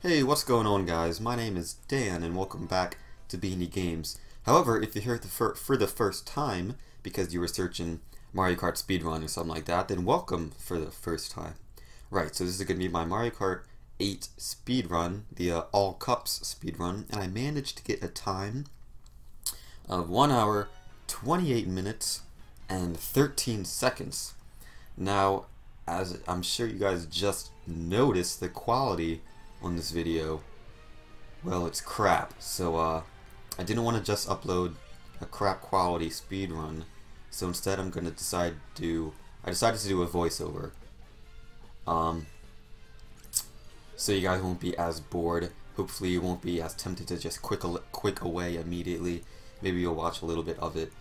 Hey, what's going on, guys? My name is Dan and welcome back to Beanie Games. However, if you're here for the first time because you were searching Mario Kart Speedrun or something like that, then welcome for the first time. Right, so this is going to be my Mario Kart 8 speedrun, the All Cups speedrun, and I managed to get a time of 1 hour, 28 minutes, and 13 seconds. Now, as I'm sure you guys just noticed, the quality on this video, well, it's crap. So I didn't want to just upload a crap quality speedrun, so instead I decided to do a voiceover. So you guys won't be as bored. Hopefully you won't be as tempted to just click away immediately. Maybe you'll watch a little bit of it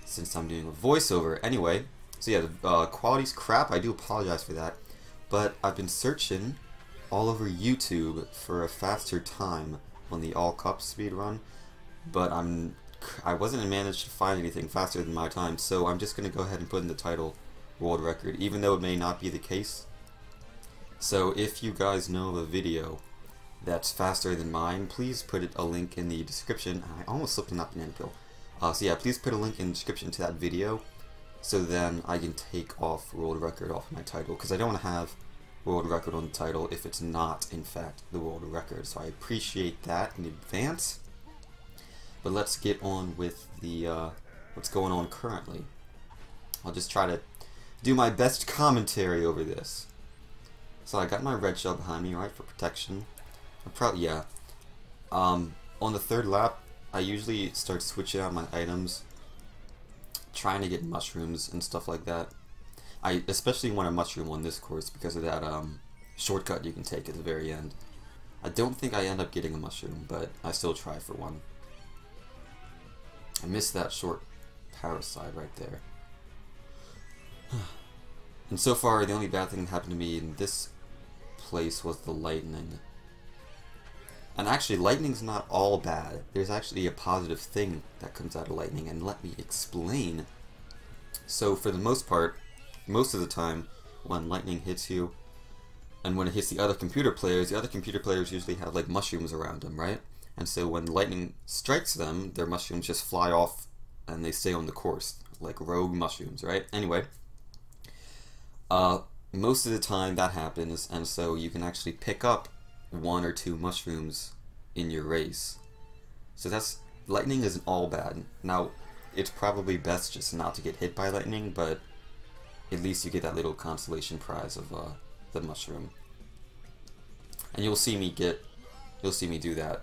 since I'm doing a voiceover. Anyway, so yeah, the quality's crap. I do apologize for that, but I've been searching all over YouTube for a faster time on the All Cups speedrun, but I wasn't managed to find anything faster than my time, so I'm just gonna go ahead and put in the title world record, even though it may not be the case. So if you guys know of a video that's faster than mine, please put a link in the description. I almost slipped on that banana peel. So yeah, please put a link in the description to that video, so then I can take off world record off my title, because I don't want to have world record on the title if it's not in fact the world record. So I appreciate that in advance. But let's get on with the what's going on currently. I'll just try to do my best commentary over this. So I got my red shell behind me, right, for protection. On the third lap, I usually start switching out my items, trying to get mushrooms and stuff like that. I especially want a mushroom on this course because of that shortcut you can take at the very end. I don't think I end up getting a mushroom, but I still try for one. I missed that short power slide right there. And so far, the only bad thing that happened to me in this place was the lightning. And actually, lightning's not all bad. There's actually a positive thing that comes out of lightning, and let me explain. So for the most part, most of the time when lightning hits you and when it hits the other computer players usually have like mushrooms around them, right? And so when lightning strikes them, their mushrooms just fly off and they stay on the course, like rogue mushrooms, right? Anyway, most of the time that happens, and so you can actually pick up 1 or 2 mushrooms in your race. So lightning isn't all bad. Now, it's probably best just not to get hit by lightning, but at least you get that little consolation prize of the mushroom. And you'll see me do that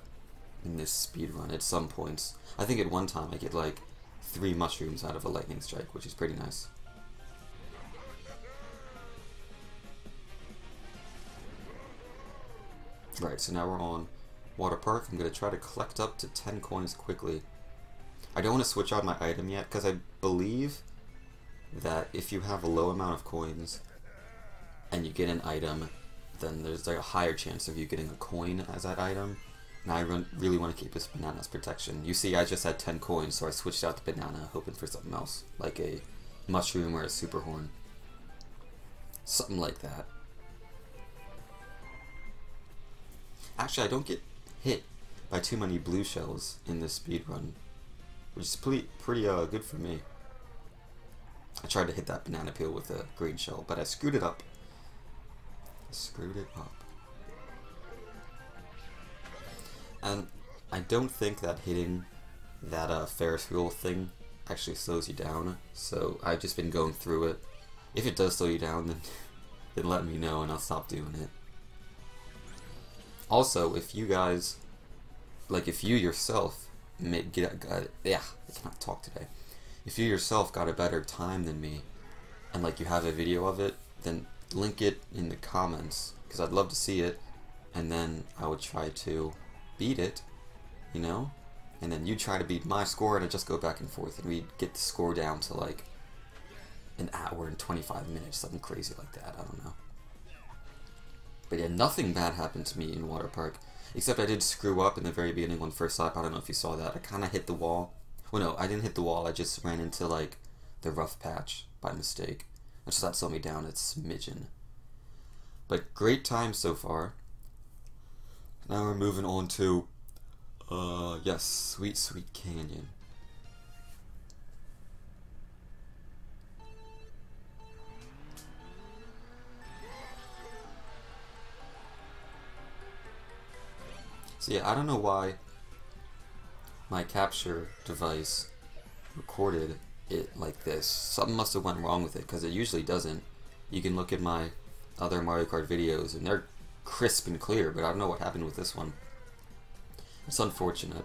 in this speedrun at some points. I think at one time I get like 3 mushrooms out of a lightning strike, which is pretty nice. Right, so now we're on Water Park. I'm going to try to collect up to 10 coins quickly. I don't want to switch out my item yet, because I believe that if you have a low amount of coins and you get an item, then there's like a higher chance of you getting a coin as that item. Now I really want to keep this banana as protection. You see, I just had 10 coins, so I switched out the banana, hoping for something else, like a mushroom or a super horn. Something like that. Actually, I don't get hit by too many blue shells in this speedrun, which is pretty good for me. I tried to hit that banana peel with a green shell, but I screwed it up. And I don't think that hitting that Ferris wheel thing actually slows you down, so I've just been going through it. If it does slow you down, then let me know and I'll stop doing it. Also, if you guys, like if you yourself I cannot talk today. If you yourself got a better time than me, and like you have a video of it, then link it in the comments, because I'd love to see it, and then I would try to beat it, you know? And then you try to beat my score, and I just go back and forth, and we'd get the score down to like an hour and 25 minutes, something crazy like that, I don't know. But yeah, nothing bad happened to me in Water Park, except I did screw up in the very beginning on first lap. I don't know if you saw that. I kind of hit the wall. Well, no, I didn't hit the wall. I just ran into like the rough patch by mistake. Which that slowed me down a smidgen. But great time so far. Now we're moving on to, yes, Sweet Sweet Canyon. So yeah, I don't know why my capture device recorded it like this. Something must have went wrong with it, because it usually doesn't. You can look at my other Mario Kart videos and they're crisp and clear, but I don't know what happened with this one. It's unfortunate.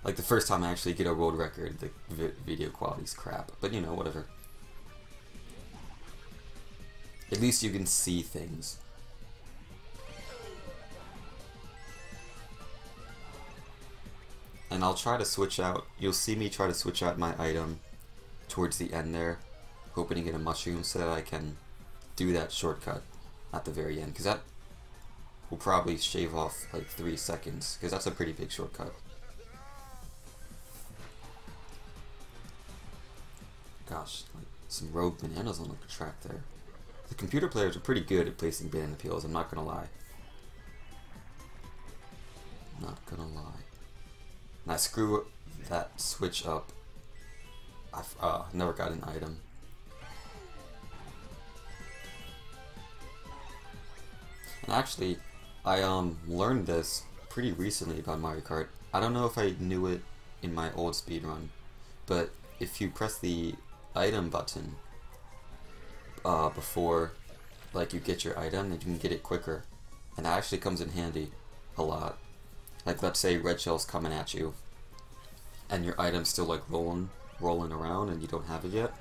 Like the first time I actually get a world record, the video quality's crap. But you know, whatever. At least you can see things. And I'll try to switch out, you'll see me try to switch out my item towards the end there, hoping to get a mushroom so that I can do that shortcut at the very end, because that will probably shave off like 3 seconds, because that's a pretty big shortcut. Gosh, like some rogue bananas on the track there. The computer players are pretty good at placing banana peels, I'm not gonna lie. Not gonna lie. And I screw that switch up. I've never got an item. And actually, I learned this pretty recently about Mario Kart. I don't know if I knew it in my old speedrun, but if you press the item button before like you get your item, then you can get it quicker. And that actually comes in handy a lot. Like let's say red shell's coming at you and your item's still like rolling around and you don't have it yet.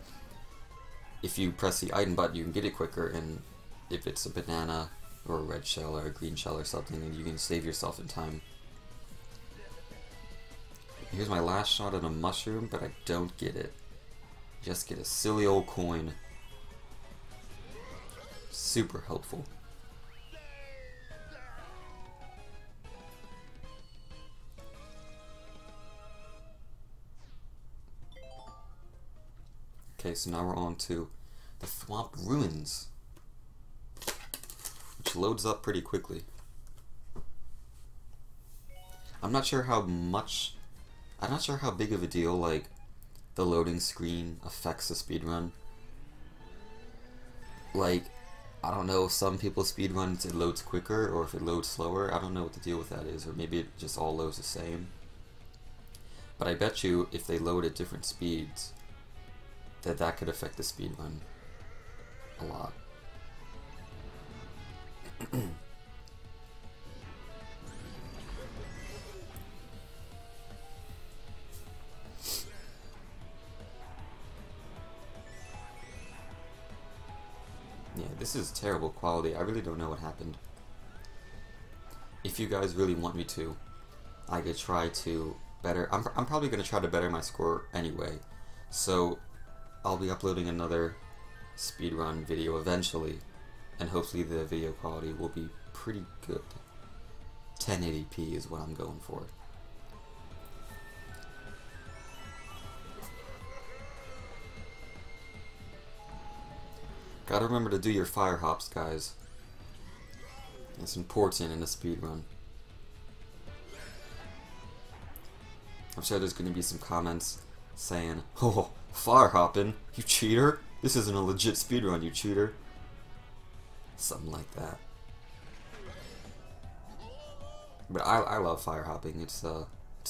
If you press the item button, you can get it quicker, and if it's a banana or a red shell or a green shell or something, then you can save yourself in time. Here's my last shot at a mushroom, but I don't get it. Just get a silly old coin. Super helpful. Okay, so now we're on to the Thwomp Ruins, which loads up pretty quickly. I'm not sure how big of a deal like the loading screen affects the speedrun. Like, I don't know if some people speedruns it loads quicker or if it loads slower. I don't know what the deal with that is, or maybe it just all loads the same. But I bet you if they load at different speeds, that could affect the speedrun a lot. Yeah, this is terrible quality. I really don't know what happened. If you guys really want me to, I could try to better. I'm probably going to try to better my score anyway. So I'll be uploading another speedrun video eventually, and hopefully the video quality will be pretty good. 1080p is what I'm going for. Gotta remember to do your fire hops, guys. It's important in a speedrun. I'm sure there's gonna be some comments saying, "Oh, fire hopping, you cheater! This isn't a legit speedrun, you cheater." Something like that. But I love fire hopping. It's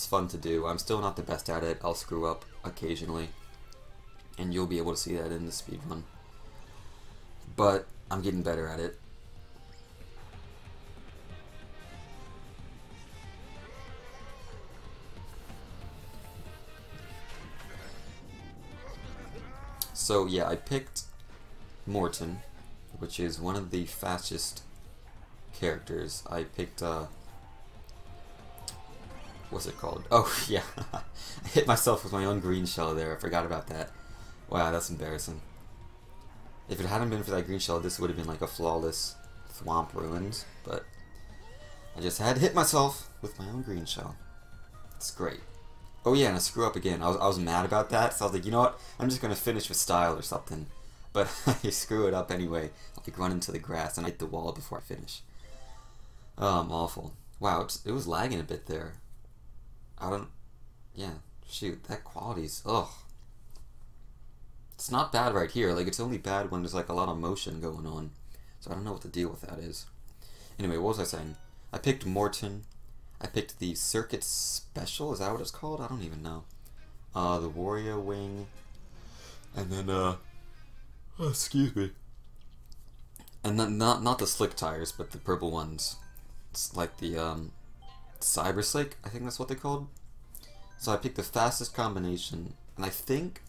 fun to do. I'm still not the best at it. I'll screw up occasionally, and you'll be able to see that in the speedrun. But I'm getting better at it. So yeah, I picked Morton, which is one of the fastest characters. I picked, what's it called? Oh yeah, I hit myself with my own green shell there. I forgot about that. Wow, that's embarrassing. If it hadn't been for that green shell, this would have been like a flawless Thwomp Ruins, but I just had to hit myself with my own green shell. It's great. Oh yeah, and I screw up again. I was mad about that, so I was like, you know what? I'm just gonna finish with style or something. But I screw it up anyway. I'll like run into the grass and I hit the wall before I finish. Oh, I'm awful. Wow, it was lagging a bit there. I don't... Yeah, shoot, that quality's... Ugh. It's not bad right here. Like, it's only bad when there's, like, a lot of motion going on. So I don't know what the deal with that is. Anyway, what was I saying? I picked Morton. I picked the Circuit Special. Is that what it's called? I don't even know. The Warrior Wing. And then, oh, excuse me. And then, not the slick tires, but the purple ones. It's like the, Cyber Slick, I think that's what they're called. So I picked the fastest combination, and I think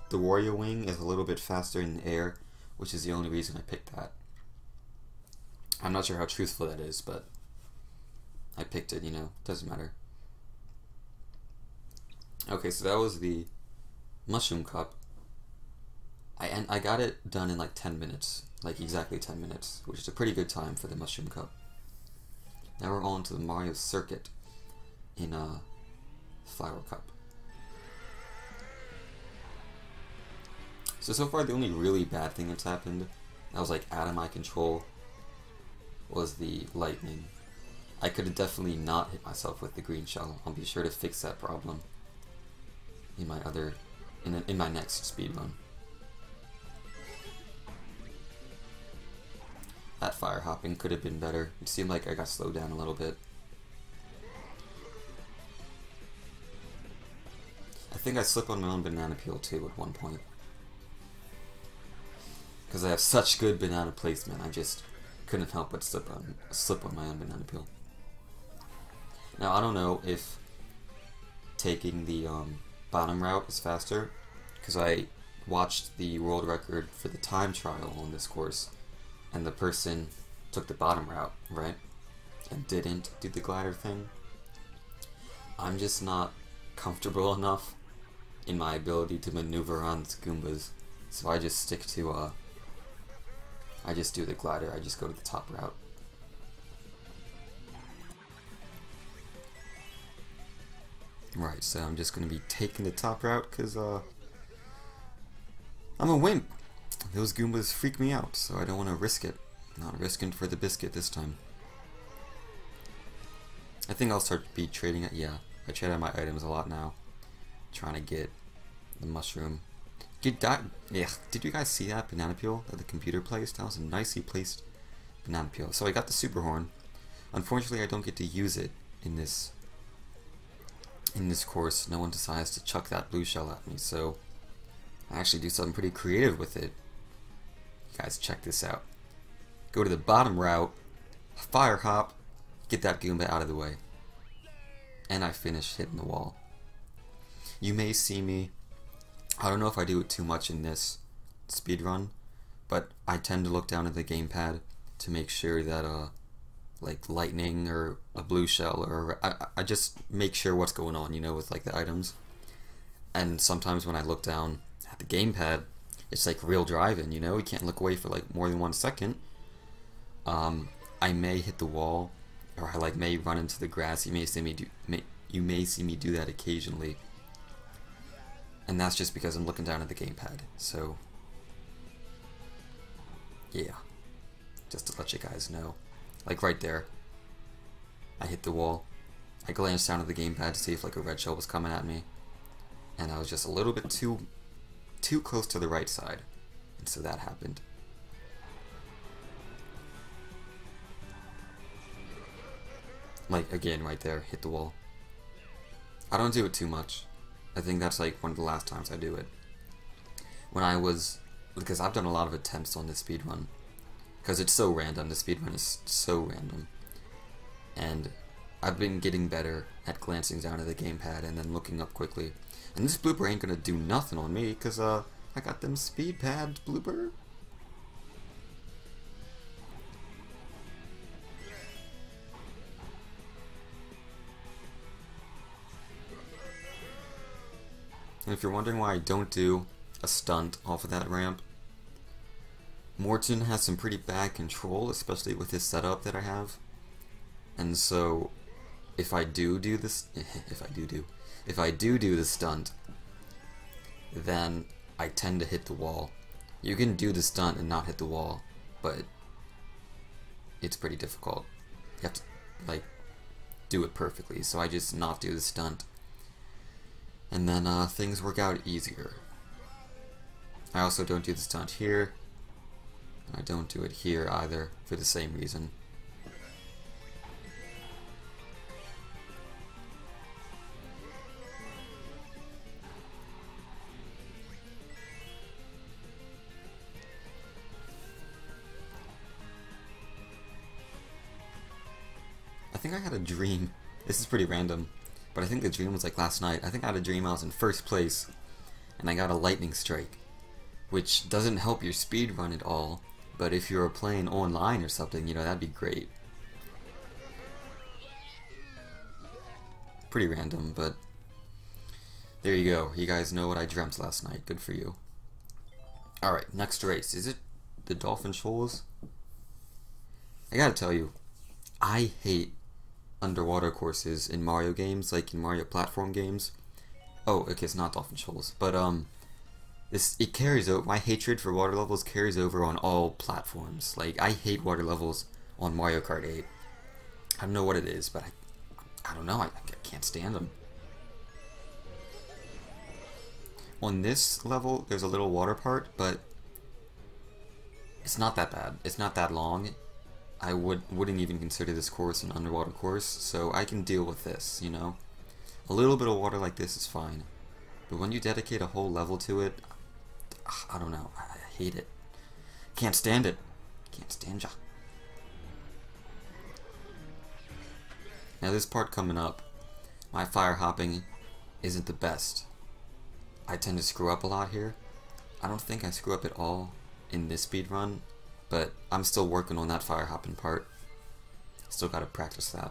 the Warrior Wing is a little bit faster in the air, which is the only reason I picked that. I'm not sure how truthful that is, but I picked it, you know, doesn't matter. Okay, so that was the Mushroom Cup. I got it done in like 10 minutes, like exactly 10 minutes, which is a pretty good time for the Mushroom Cup. Now we're on to the Mario Circuit in Flower Cup. So far the only really bad thing that's happened, that was like out of my control, was the lightning. I could have definitely not hit myself with the green shell. I'll be sure to fix that problem in my in my next speedrun. That fire hopping could have been better. It seemed like I got slowed down a little bit. I think I slipped on my own banana peel too at one point. Because I have such good banana placement, I just couldn't help but slip on my own banana peel. Now I don't know if taking the bottom route is faster, because I watched the world record for the time trial on this course, and the person took the bottom route, right? And didn't do the glider thing. I'm just not comfortable enough in my ability to maneuver on the Goombas, so I just stick to I just do the glider. I just go to the top route. Right, so I'm just gonna be taking the top route because I'm a wimp. Those Goombas freak me out, so I don't want to risk it. Not risking for the biscuit this time. I think I'll start trading it. Yeah, I trade out my items a lot now, trying to get the mushroom. Did you guys see that banana peel that the computer placed? That was a nicely placed banana peel. So I got the super horn. Unfortunately, I don't get to use it in this course. No one decides to chuck that blue shell at me, so I actually do something pretty creative with it. You guys, check this out. Go to the bottom route, fire hop, get that Goomba out of the way, and I finish hitting the wall. You may see me, I don't know if I do it too much in this speedrun, but I tend to look down at the gamepad to make sure that like lightning or a blue shell, or I just make sure what's going on, you know, with like the items. And sometimes when I look down at the gamepad, it's like real driving, you know, you can't look away for like more than 1 second. I may hit the wall, or I like may run into the grass. You may see me do that occasionally, and that's just because I'm looking down at the gamepad. So yeah, just to let you guys know. Like right there, I hit the wall. I glanced down at the gamepad to see if like a red shell was coming at me, and I was just a little bit too close to the right side, and so that happened. Like again, right there, hit the wall. I don't do it too much. I think that's like one of the last times I do it. When I was, because I've done a lot of attempts on this speedrun. Because it's so random, the speedrun is so random. And I've been getting better at glancing down at the gamepad and then looking up quickly. And this blooper ain't gonna do nothing on me, because I got them speed pads, blooper. And if you're wondering why I don't do a stunt off of that ramp, Morton has some pretty bad control, especially with his setup that I have. And so, if I do this, if I do the stunt, then I tend to hit the wall. You can do the stunt and not hit the wall, but it's pretty difficult. You have to like do it perfectly, so I just not do the stunt. And then things work out easier. I also don't do the stunt here. I don't do it here either, for the same reason. I think I had a dream. This is pretty random, but I think the dream was like last night. I think I had a dream I was in first place, and I got a lightning strike, which doesn't help your speed run at all, but if you were playing online or something, you know, that'd be great. Pretty random, but there you go. You guys know what I dreamt last night. Good for you. Alright, next race. Is it the Dolphin Shoals? I gotta tell you, I hate underwater courses in Mario games, like in Mario platform games. Oh, okay, it's not Dolphin Shoals, but it carries over. My hatred for water levels carries over on all platforms. Like, I hate water levels on Mario Kart 8. I don't know what it is, but I don't know. I can't stand them. On this level, there's a little water part, but it's not that bad. It's not that long. I wouldn't even consider this course an underwater course, so I can deal with this, you know? A little bit of water like this is fine. But when you dedicate a whole level to it, I don't know. I hate it. Can't stand it. Can't stand ya. Now this part coming up, my fire hopping isn't the best. I tend to screw up a lot here. I don't think I screw up at all in this speed run, but I'm still working on that fire hopping part. Still gotta practice that.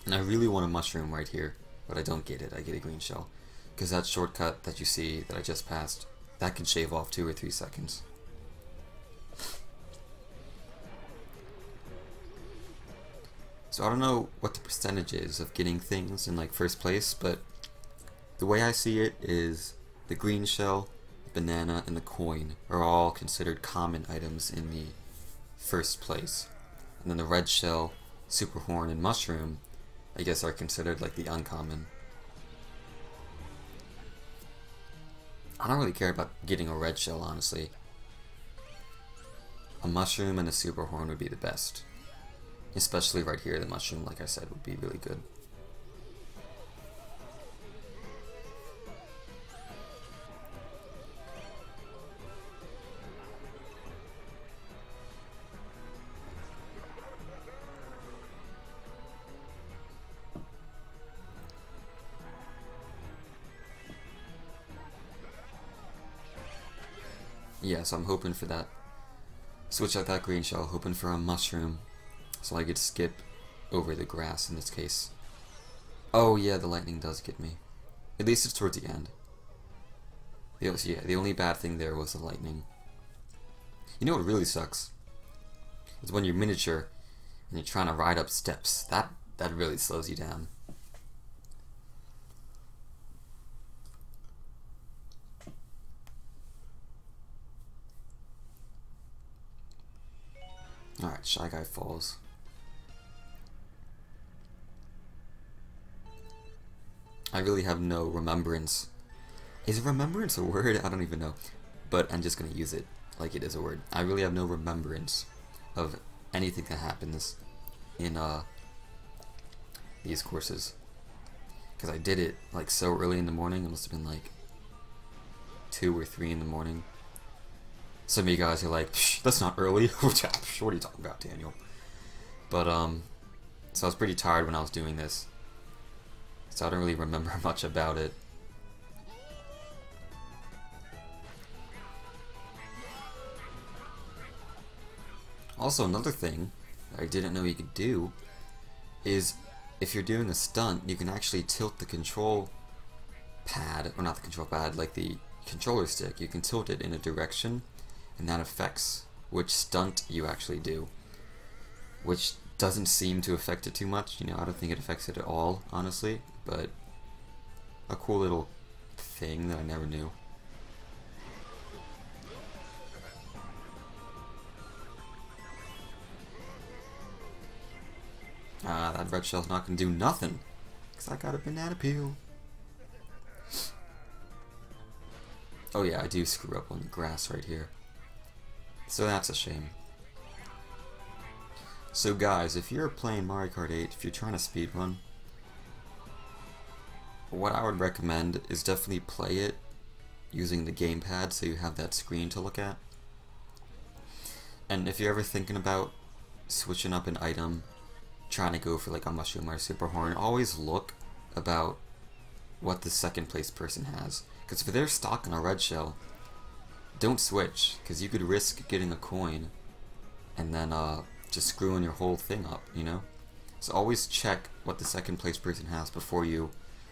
And I really want a mushroom right here, but I don't get it. I get a green shell. Because that shortcut that you see that I just passed, that can shave off 2 or 3 seconds. So I don't know what the percentage is of getting things in like first place, but the way I see it is the green shell, the banana, and the coin are all considered common items in the first place. And then the red shell, super horn, and mushroom, I guess, are considered like the uncommon. I don't really care about getting a red shell, honestly. A mushroom and a super horn would be the best. Especially right here, the mushroom, like I said, would be really good. Yes, I'm hoping for that. Switch out that green shell, hoping for a mushroom, so I could skip over the grass in this case. Oh yeah, the lightning does get me. At least it's towards the end. The only bad thing there was the lightning. You know what really sucks? It's when you're miniature and you're trying to ride up steps. That really slows you down. Alright, Shy Guy Falls. I really have no remembrance. Is remembrance a word? I don't even know. But I'm just going to use it like it is a word. I really have no remembrance of anything that happens in these courses. Because I did it like so early in the morning. It must have been like 2 or 3 in the morning. Some of you guys are like, that's not early. What are you talking about, Daniel? But, so I was pretty tired when I was doing this. So I don't really remember much about it. Also, another thing that I didn't know you could do is if you're doing a stunt, you can actually tilt the control pad, or not the control pad, like the controller stick. You can tilt it in a direction, and that affects which stunt you actually do, which doesn't seem to affect it too much. You know, I don't think it affects it at all, honestly, but a cool little thing that I never knew. Ah, that red shell's not gonna do nothing. Because I got a banana peel. Oh yeah, I do screw up on the grass right here. So that's a shame. So guys, if you're playing Mario Kart 8, if you're trying to speedrun, what I would recommend is definitely play it using the gamepad so you have that screen to look at. And if you're ever thinking about switching up an item, trying to go for like a mushroom or a super horn, always look about what the second place person has. Because if they're stock on a red shell, don't switch, because you could risk getting a coin and then just screwing your whole thing up, you know? So always check what the second place person has before you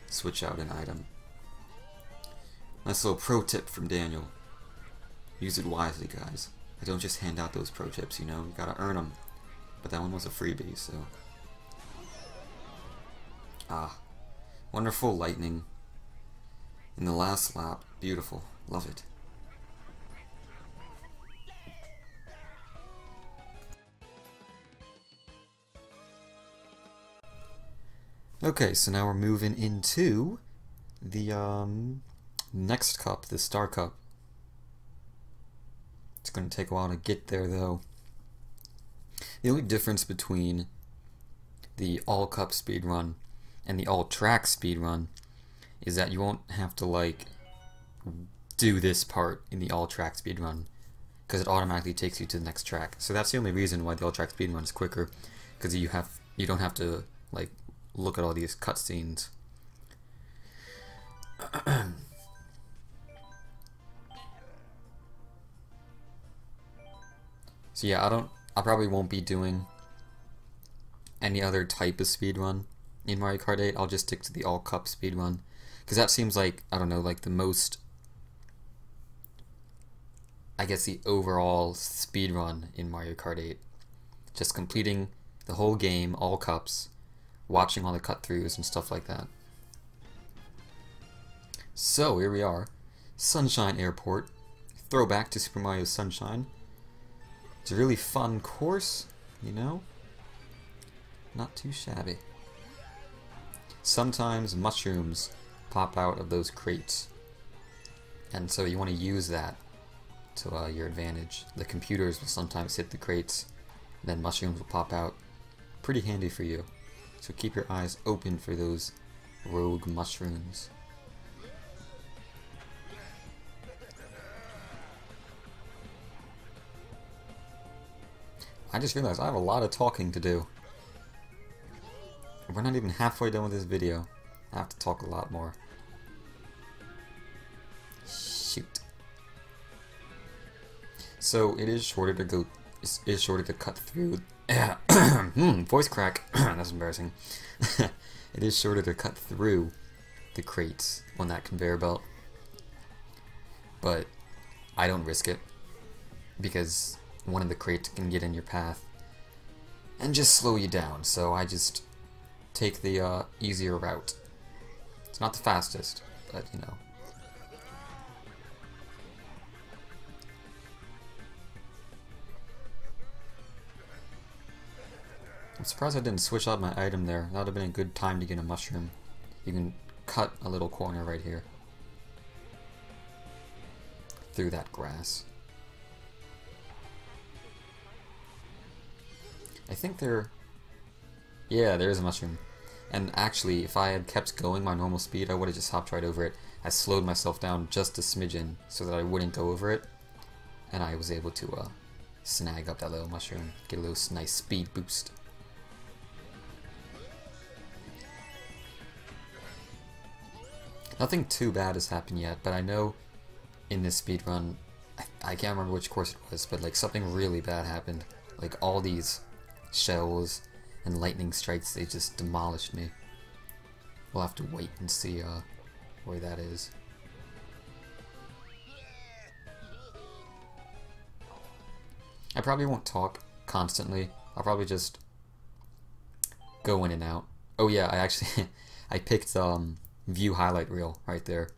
switch out an item. Nice little pro tip from Daniel. Use it wisely, guys. I don't just hand out those pro tips, you know? You gotta earn them. But that one was a freebie, so... Ah. Wonderful lightning. In the last lap. Beautiful. Love it. Okay, so now we're moving into the next cup, the Star Cup. It's going to take a while to get there, though. The only difference between the all-cup speedrun and the all-track speedrun is that you won't have to, like, do this part in the all-track speedrun, because it automatically takes you to the next track. So that's the only reason why the all-track speedrun is quicker, because you don't have to, like, look at all these cutscenes. So yeah, I probably won't be doing any other type of speedrun in Mario Kart 8. I'll just stick to the all-cup speedrun, because that seems like, I don't know, like the most, I guess, the overall speedrun in Mario Kart 8. Just completing the whole game, all cups, watching all the cut-throughs and stuff like that. So, here we are. Sunshine Airport. Throwback to Super Mario Sunshine. It's a really fun course, you know? Not too shabby. Sometimes mushrooms pop out of those crates. And so you want to use that to your advantage. The computers will sometimes hit the crates, and then mushrooms will pop out. Pretty handy for you. So keep your eyes open for those rogue mushrooms. I just realized I have a lot of talking to do. We're not even halfway done with this video. I have to talk a lot more. Shoot. So it is shorter to go. It is shorter to cut through. Voice crack. That's embarrassing. It is shorter to cut through the crates on that conveyor belt, but I don't risk it because one of the crates can get in your path and just slow you down. So I just take the easier route. It's not the fastest, but you know. I'm surprised I didn't switch out my item there. That would have been a good time to get a mushroom. You can cut a little corner right here through that grass. I think there... Yeah, there is a mushroom. And actually, if I had kept going my normal speed, I would have just hopped right over it. I slowed myself down just a smidgen so that I wouldn't go over it. And I was able to snag up that little mushroom, get a little nice speed boost. Nothing too bad has happened yet, but I know in this speedrun, I can't remember which course it was, but like something really bad happened. Like all these shells and lightning strikes, they just demolished me. We'll have to wait and see where that is. I probably won't talk constantly. I'll probably just go in and out. Oh yeah, I actually I picked view highlight reel right there,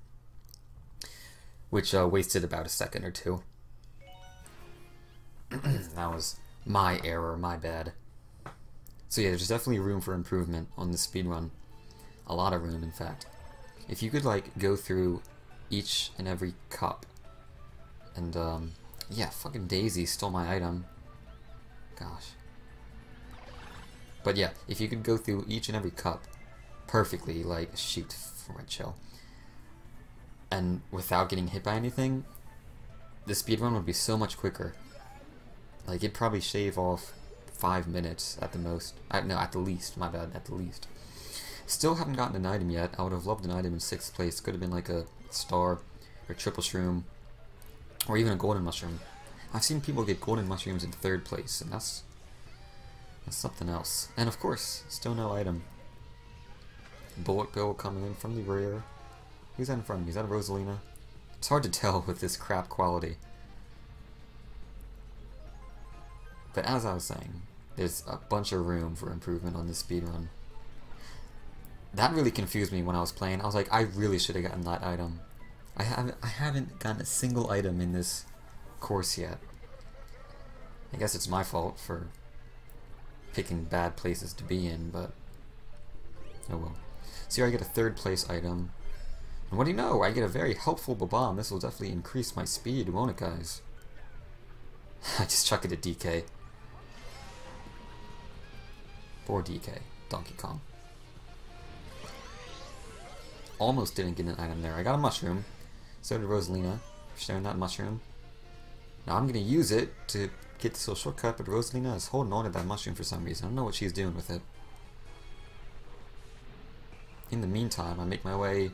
which wasted about a second or two. That was my error, my bad. So So yeah, there's definitely room for improvement on the speedrun. A lot of room, in fact. If you could, like, go through each and every cup, and, yeah, fucking Daisy stole my item. Gosh. But yeah, if you could go through each and every cup perfectly, like, shoot, red shell, and without getting hit by anything, the speedrun would be so much quicker. Like, it'd probably shave off 5 minutes at the most. No, at the least, my bad, at the least. Still haven't gotten an item yet. I would have loved an item in 6th place. Could have been like a star, or triple shroom, or even a golden mushroom. I've seen people get golden mushrooms in 3rd place, and that's something else. And of course, still no item. Bullet bill coming in from the rear. Who's that in front of me? Is that a Rosalina? It's hard to tell with this crap quality. But as I was saying, there's a bunch of room for improvement on this speedrun. That really confused me when I was playing. I was like, I really should have gotten that item. I haven't gotten a single item in this course yet. I guess it's my fault for picking bad places to be in, but oh well. So here I get a 3rd place item. And what do you know? I get a very helpful bomb. This will definitely increase my speed, won't it, guys? I just chuck it at DK. Poor DK. Donkey Kong. Almost didn't get an item there. I got a mushroom. So did Rosalina. Sharing that mushroom. Now I'm going to use it to get this little shortcut, but Rosalina is holding on to that mushroom for some reason. I don't know what she's doing with it. In the meantime, I make my way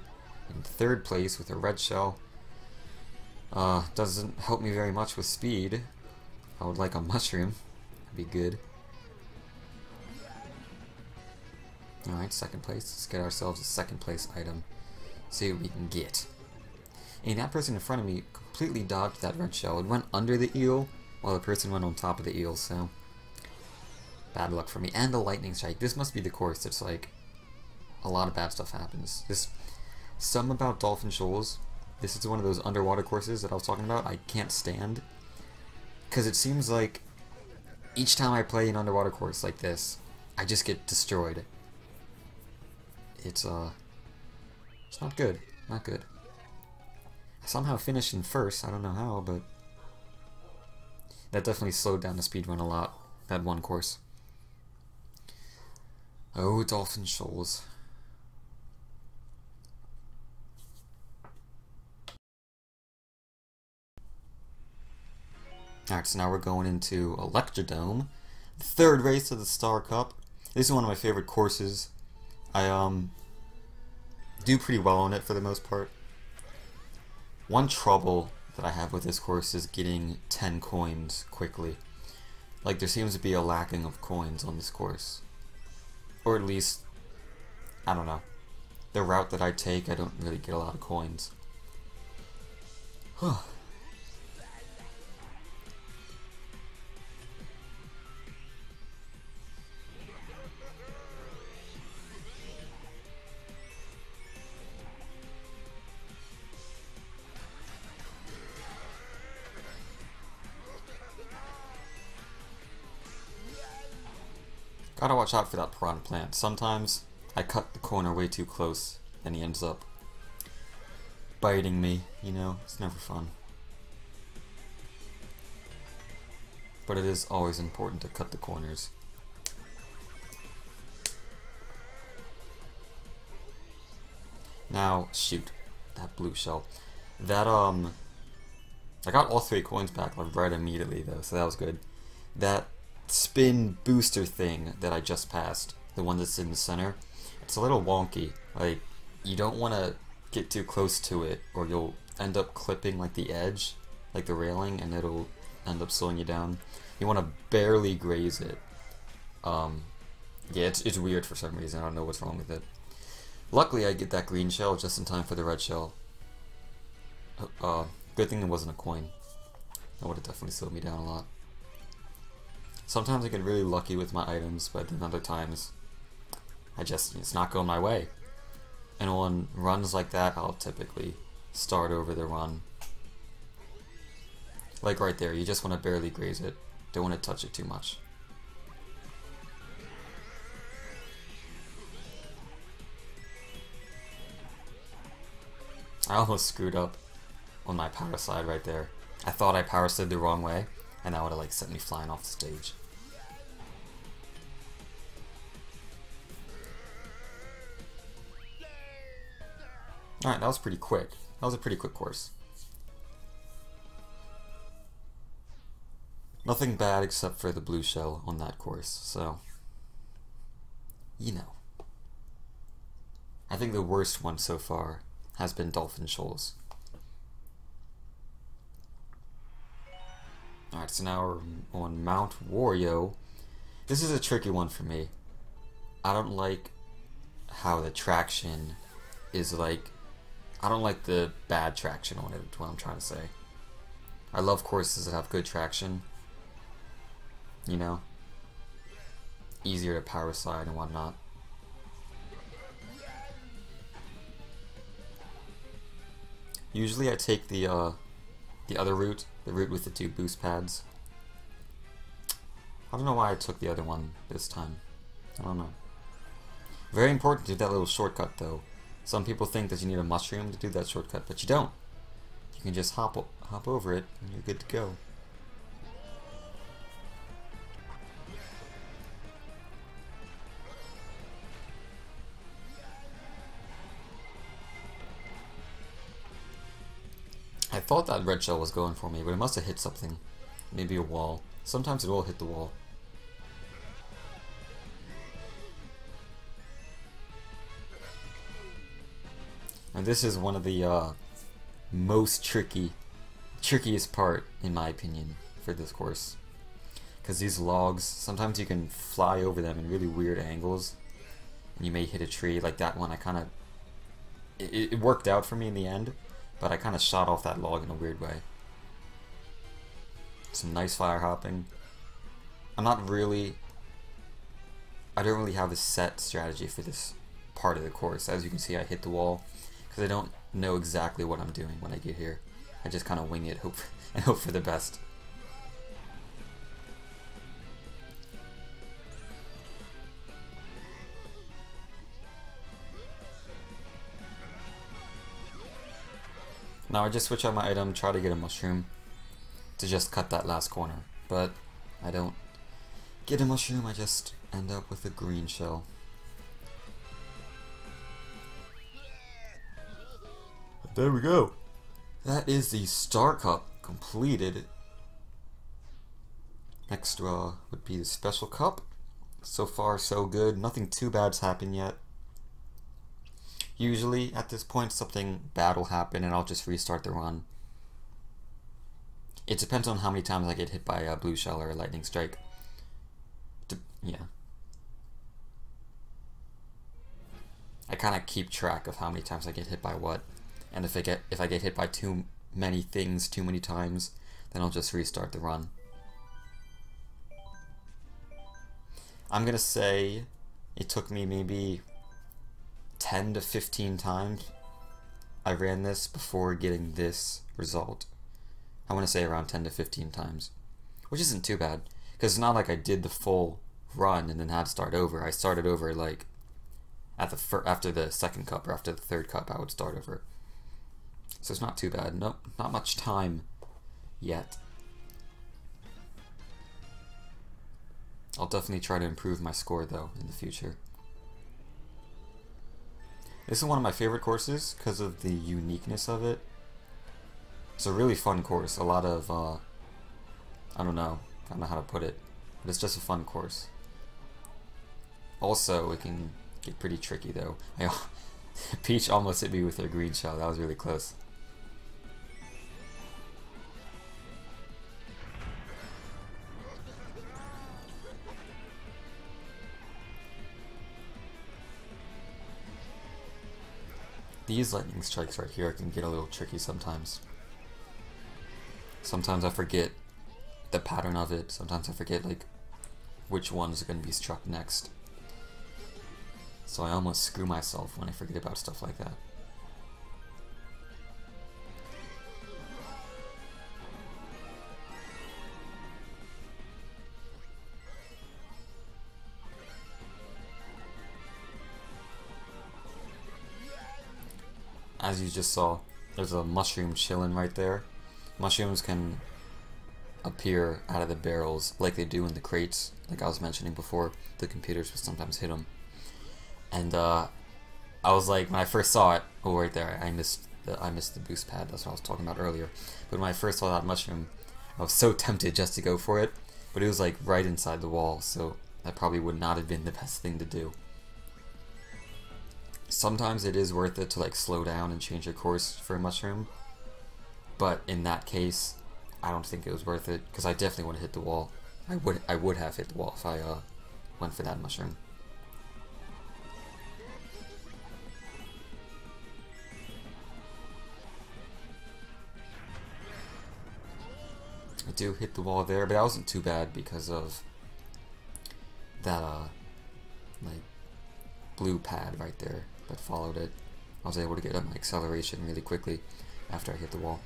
in 3rd place with a red shell. Doesn't help me very much with speed. I would like a mushroom. That'd be good. Alright, 2nd place. Let's get ourselves a 2nd place item. See what we can get. And that person in front of me completely dodged that red shell. It went under the eel, while the person went on top of the eel, so bad luck for me. And the lightning strike. This must be the course that's like a lot of bad stuff happens. Something about Dolphin Shoals. This is one of those underwater courses that I was talking about. I can't stand. Because it seems like each time I play an underwater course like this, I just get destroyed. It's not good. Not good. I somehow finished in 1st. I don't know how, but that definitely slowed down the speedrun a lot. That one course. Oh, Dolphin Shoals. Alright, so now we're going into Electrodome. The 3rd race of the Star Cup. This is one of my favorite courses. I do pretty well on it for the most part. One trouble that I have with this course is getting 10 coins quickly. Like, there seems to be a lacking of coins on this course. Or at least, I don't know. The route that I take, I don't really get a lot of coins. Gotta watch out for that piranha plant. Sometimes I cut the corner way too close and he ends up biting me, you know? It's never fun. But it is always important to cut the corners. Now, shoot. That blue shell. That, I got all 3 coins back like right immediately though, so that was good. That spin booster thing that I just passed, the one that's in the center, it's a little wonky. Like, you don't want to get too close to it or you'll end up clipping like the edge, like the railing, and it'll end up slowing you down. You want to barely graze it. Yeah, it's weird for some reason. I don't know what's wrong with it. Luckily I get that green shell just in time for the red shell. Good thing it wasn't a coin. That would have definitely slowed me down a lot. Sometimes I get really lucky with my items, but then other times it's not going my way. And on runs like that, I'll typically start over the run. Like right there, you just want to barely graze it. Don't want to touch it too much. I almost screwed up on my power slide right there. I thought I power slid the wrong way, and that would have like sent me flying off the stage. Alright, that was pretty quick. That was a pretty quick course. Nothing bad except for the blue shell on that course, so you know. I think the worst one so far has been Dolphin Shoals. Alright, so now we're on Mount Wario. This is a tricky one for me. I don't like how the traction is like... I don't like the bad traction on it, is what I'm trying to say. I love courses that have good traction. You know? Easier to power slide and whatnot. Usually I take the other route, the route with the 2 boost pads. I don't know why I took the other one this time. I don't know. Very important to do that little shortcut though. Some people think that you need a mushroom to do that shortcut, but you don't. You can just hop over it and you're good to go. I thought that red shell was going for me, but it must have hit something. Maybe a wall. Sometimes it will hit the wall. And this is one of the most trickiest part, in my opinion, for this course. Because these logs, sometimes you can fly over them in really weird angles, and you may hit a tree. Like that one, I kind of... It worked out for me in the end, but I kind of shot off that log in a weird way. Some nice fire hopping. I don't really have a set strategy for this part of the course. As you can see, I hit the wall because I don't know exactly what I'm doing when I get here. I just kind of wing it, and hope for the best. Now I just switch out my item, try to get a mushroom to just cut that last corner, but I don't get a mushroom, I just end up with a green shell. There we go. That is the Star Cup completed. Next would be the Special Cup. So far so good, nothing too bad's happened yet. Usually at this point something bad will happen and I'll just restart the run. It depends on how many times I get hit by a blue shell or a lightning strike. Yeah. I kind of keep track of how many times I get hit by what, and if I get hit by too many things too many times, then I'll just restart the run. I'm gonna say it took me maybe 10 to 15 times I ran this before getting this result. I want to say around 10 to 15 times, which isn't too bad, because it's not like I did the full run and then had to start over. I started over like at after the second cup or after the third cup I would start over. So it's not too bad. Nope, not much time yet. I'll definitely try to improve my score though in the future. This is one of my favorite courses because of the uniqueness of it. It's a really fun course. A lot of, I don't know how to put it, but it's just a fun course. Also, it can get pretty tricky though. Peach almost hit me with her green shell. That was really close. These lightning strikes right here can get a little tricky sometimes. Sometimes I forget the pattern of it. Sometimes I forget like which ones are going to be struck next. So I almost screw myself when I forget about stuff like that. As you just saw, There's a mushroom chilling right there. Mushrooms can appear out of the barrels like they do in the crates, like I was mentioning before. The computers will sometimes hit them. And I was like, when I first saw it, oh right there, I missed the boost pad. That's what I was talking about earlier. But when I first saw that mushroom, I was so tempted just to go for it, but it was like right inside the wall, so that probably would not have been the best thing to do. Sometimes it is worth it to like slow down and change your course for a mushroom, but in that case, I don't think it was worth it, because I definitely would have hit the wall. I would have hit the wall if I went for that mushroom. I do hit the wall there, but that wasn't too bad because of that like blue pad right there that followed it. I was able to get up my acceleration really quickly after I hit the wall.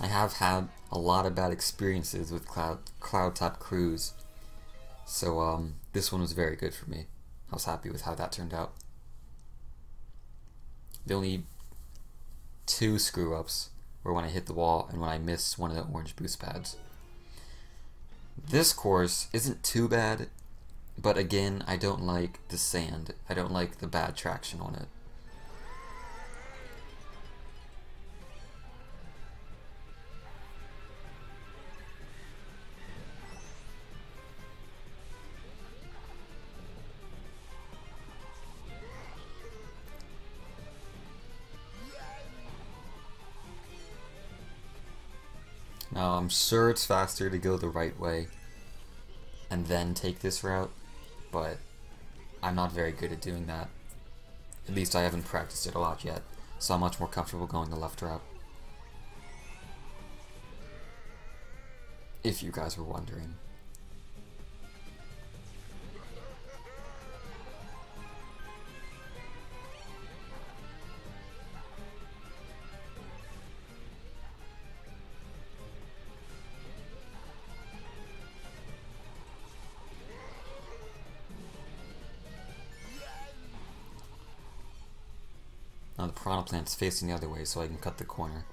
I have had a lot of bad experiences with cloud top crews, so this one was very good for me. I was happy with how that turned out. The only two screw-ups were when I hit the wall and when I missed one of the orange boost pads. This course isn't too bad, but again, I don't like the sand. I don't like the bad traction on it. Now, I'm sure it's faster to go the right way and then take this route, but I'm not very good at doing that. At least I haven't practiced it a lot yet, so I'm much more comfortable going the left route. If you guys were wondering. Now the piranha plant's facing the other way, so I can cut the corner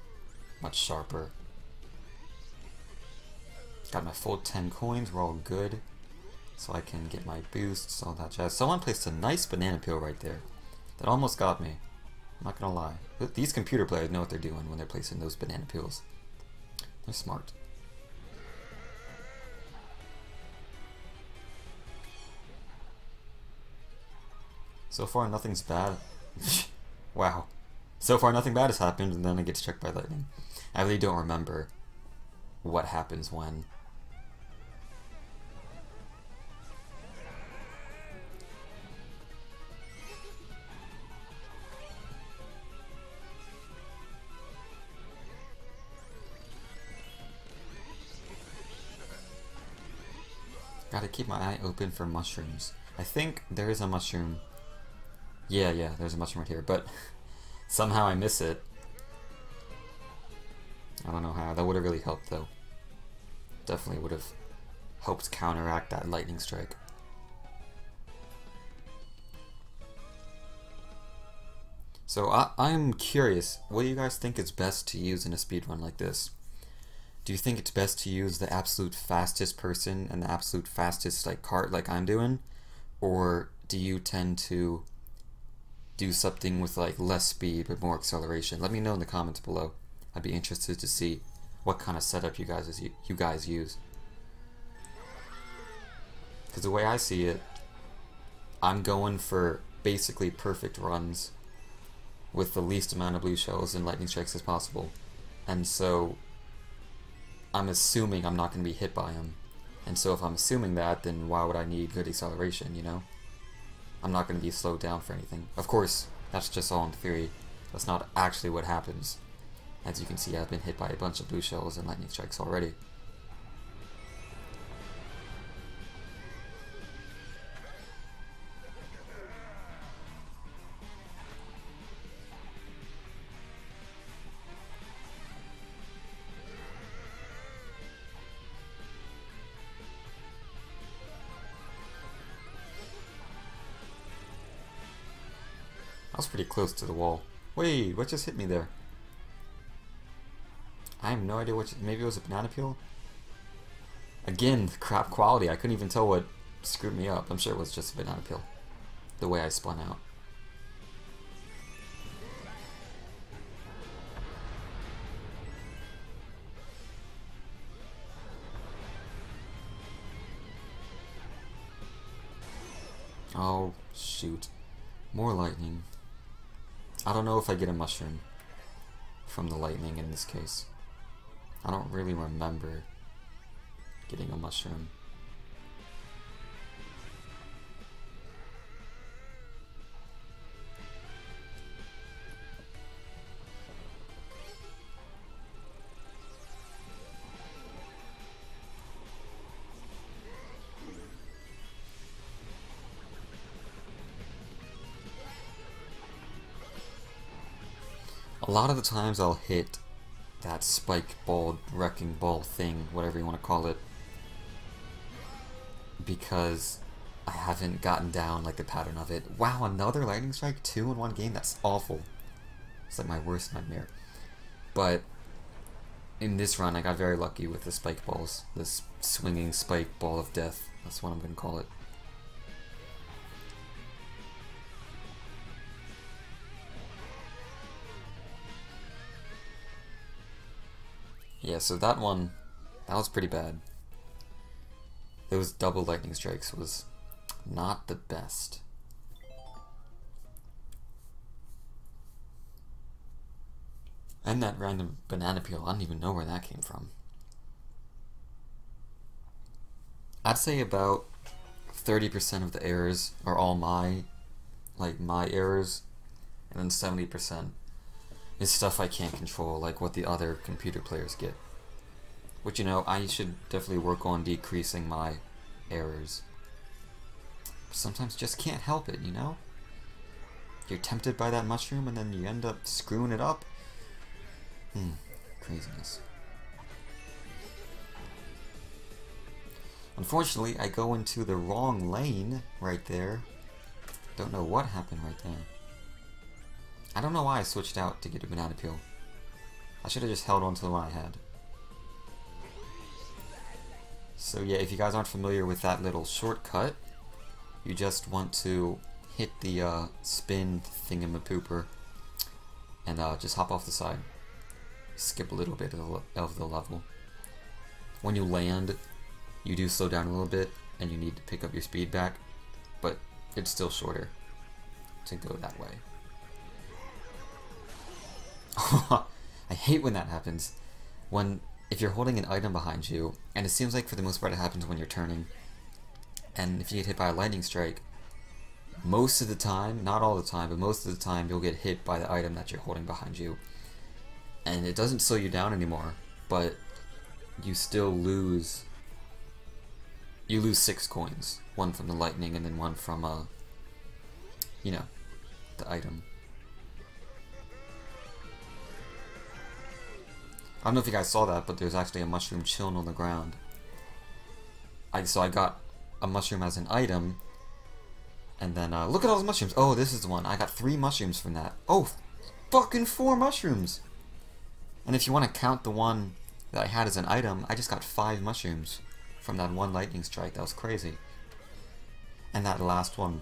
much sharper. Got my full 10 coins, we're all good. So I can get my boosts, all that jazz. Someone placed a nice banana peel right there. That almost got me. I'm not gonna lie. But these computer players know what they're doing when they're placing those banana peels. They're smart. So far nothing's bad. Wow. So far nothing bad has happened, and then it gets struck by lightning. I really don't remember what happens when. Gotta keep my eye open for mushrooms. I think there is a mushroom. Yeah, there's a mushroom right here, but somehow I miss it. I don't know how. That would have really helped, though. Definitely would have helped counteract that lightning strike. So I'm curious, what do you guys think is best to use in a speedrun like this? Do you think it's best to use the absolute fastest person and the absolute fastest like cart like I'm doing? Or do you tend to do something with like less speed but more acceleration? Let me know in the comments below. I'd be interested to see what kind of setup you guys use. Because the way I see it, I'm going for basically perfect runs with the least amount of blue shells and lightning strikes as possible. And so I'm assuming I'm not going to be hit by them. And so if I'm assuming that, then why would I need good acceleration, you know? I'm not going to be slowed down for anything. Of course, that's just all in theory. That's not actually what happens. As you can see, I've been hit by a bunch of blue shells and lightning strikes already. was pretty close to the wall. Wait, what just hit me there? I have no idea what... Maybe it was a banana peel? Again, crap quality. I couldn't even tell what screwed me up. I'm sure it was just a banana peel. The way I spun out. Oh, shoot. More lightning. I don't know if I get a mushroom from the lightning in this case. I don't really remember getting a mushroom. A lot of the times I'll hit that spike ball, wrecking ball thing, whatever you want to call it, because I haven't gotten down like the pattern of it. Wow, another lightning strike, 2 in one game? That's awful. It's like my worst nightmare. But in this run I got very lucky with the spike balls. This swinging spike ball of death. That's what I'm going to call it. Yeah, so that one, that was pretty bad. Those double lightning strikes was not the best. And that random banana peel, I don't even know where that came from. I'd say about 30% of the errors are all my errors, and then 70% is stuff I can't control, like what the other computer players get. Which, you know, I should definitely work on decreasing my errors. But sometimes just can't help it, you know? You're tempted by that mushroom and then you end up screwing it up. Craziness. Unfortunately, I go into the wrong lane right there. Don't know what happened right there. I don't know why I switched out to get a banana peel. I should have just held on to the one I had. So yeah, if you guys aren't familiar with that little shortcut, you just want to hit the spin thingamapooper and just hop off the side. Skip a little bit of the level. When you land, you do slow down a little bit and you need to pick up your speed back, but it's still shorter to go that way. I hate when that happens. If you're holding an item behind you, and it seems like for the most part it happens when you're turning, and if you get hit by a lightning strike, most of the time, not all the time, but most of the time you'll get hit by the item that you're holding behind you. And it doesn't slow you down anymore, but you still lose. You lose 6 coins. One from the lightning and then one from, you know, the item. I don't know if you guys saw that, but there's actually a mushroom chilling on the ground. So I got a mushroom as an item, and then look at all those mushrooms. Oh, this is the one. I got 3 mushrooms from that. Oh, fucking 4 mushrooms! And if you want to count the one that I had as an item, I just got 5 mushrooms from that one lightning strike. That was crazy. And that last one.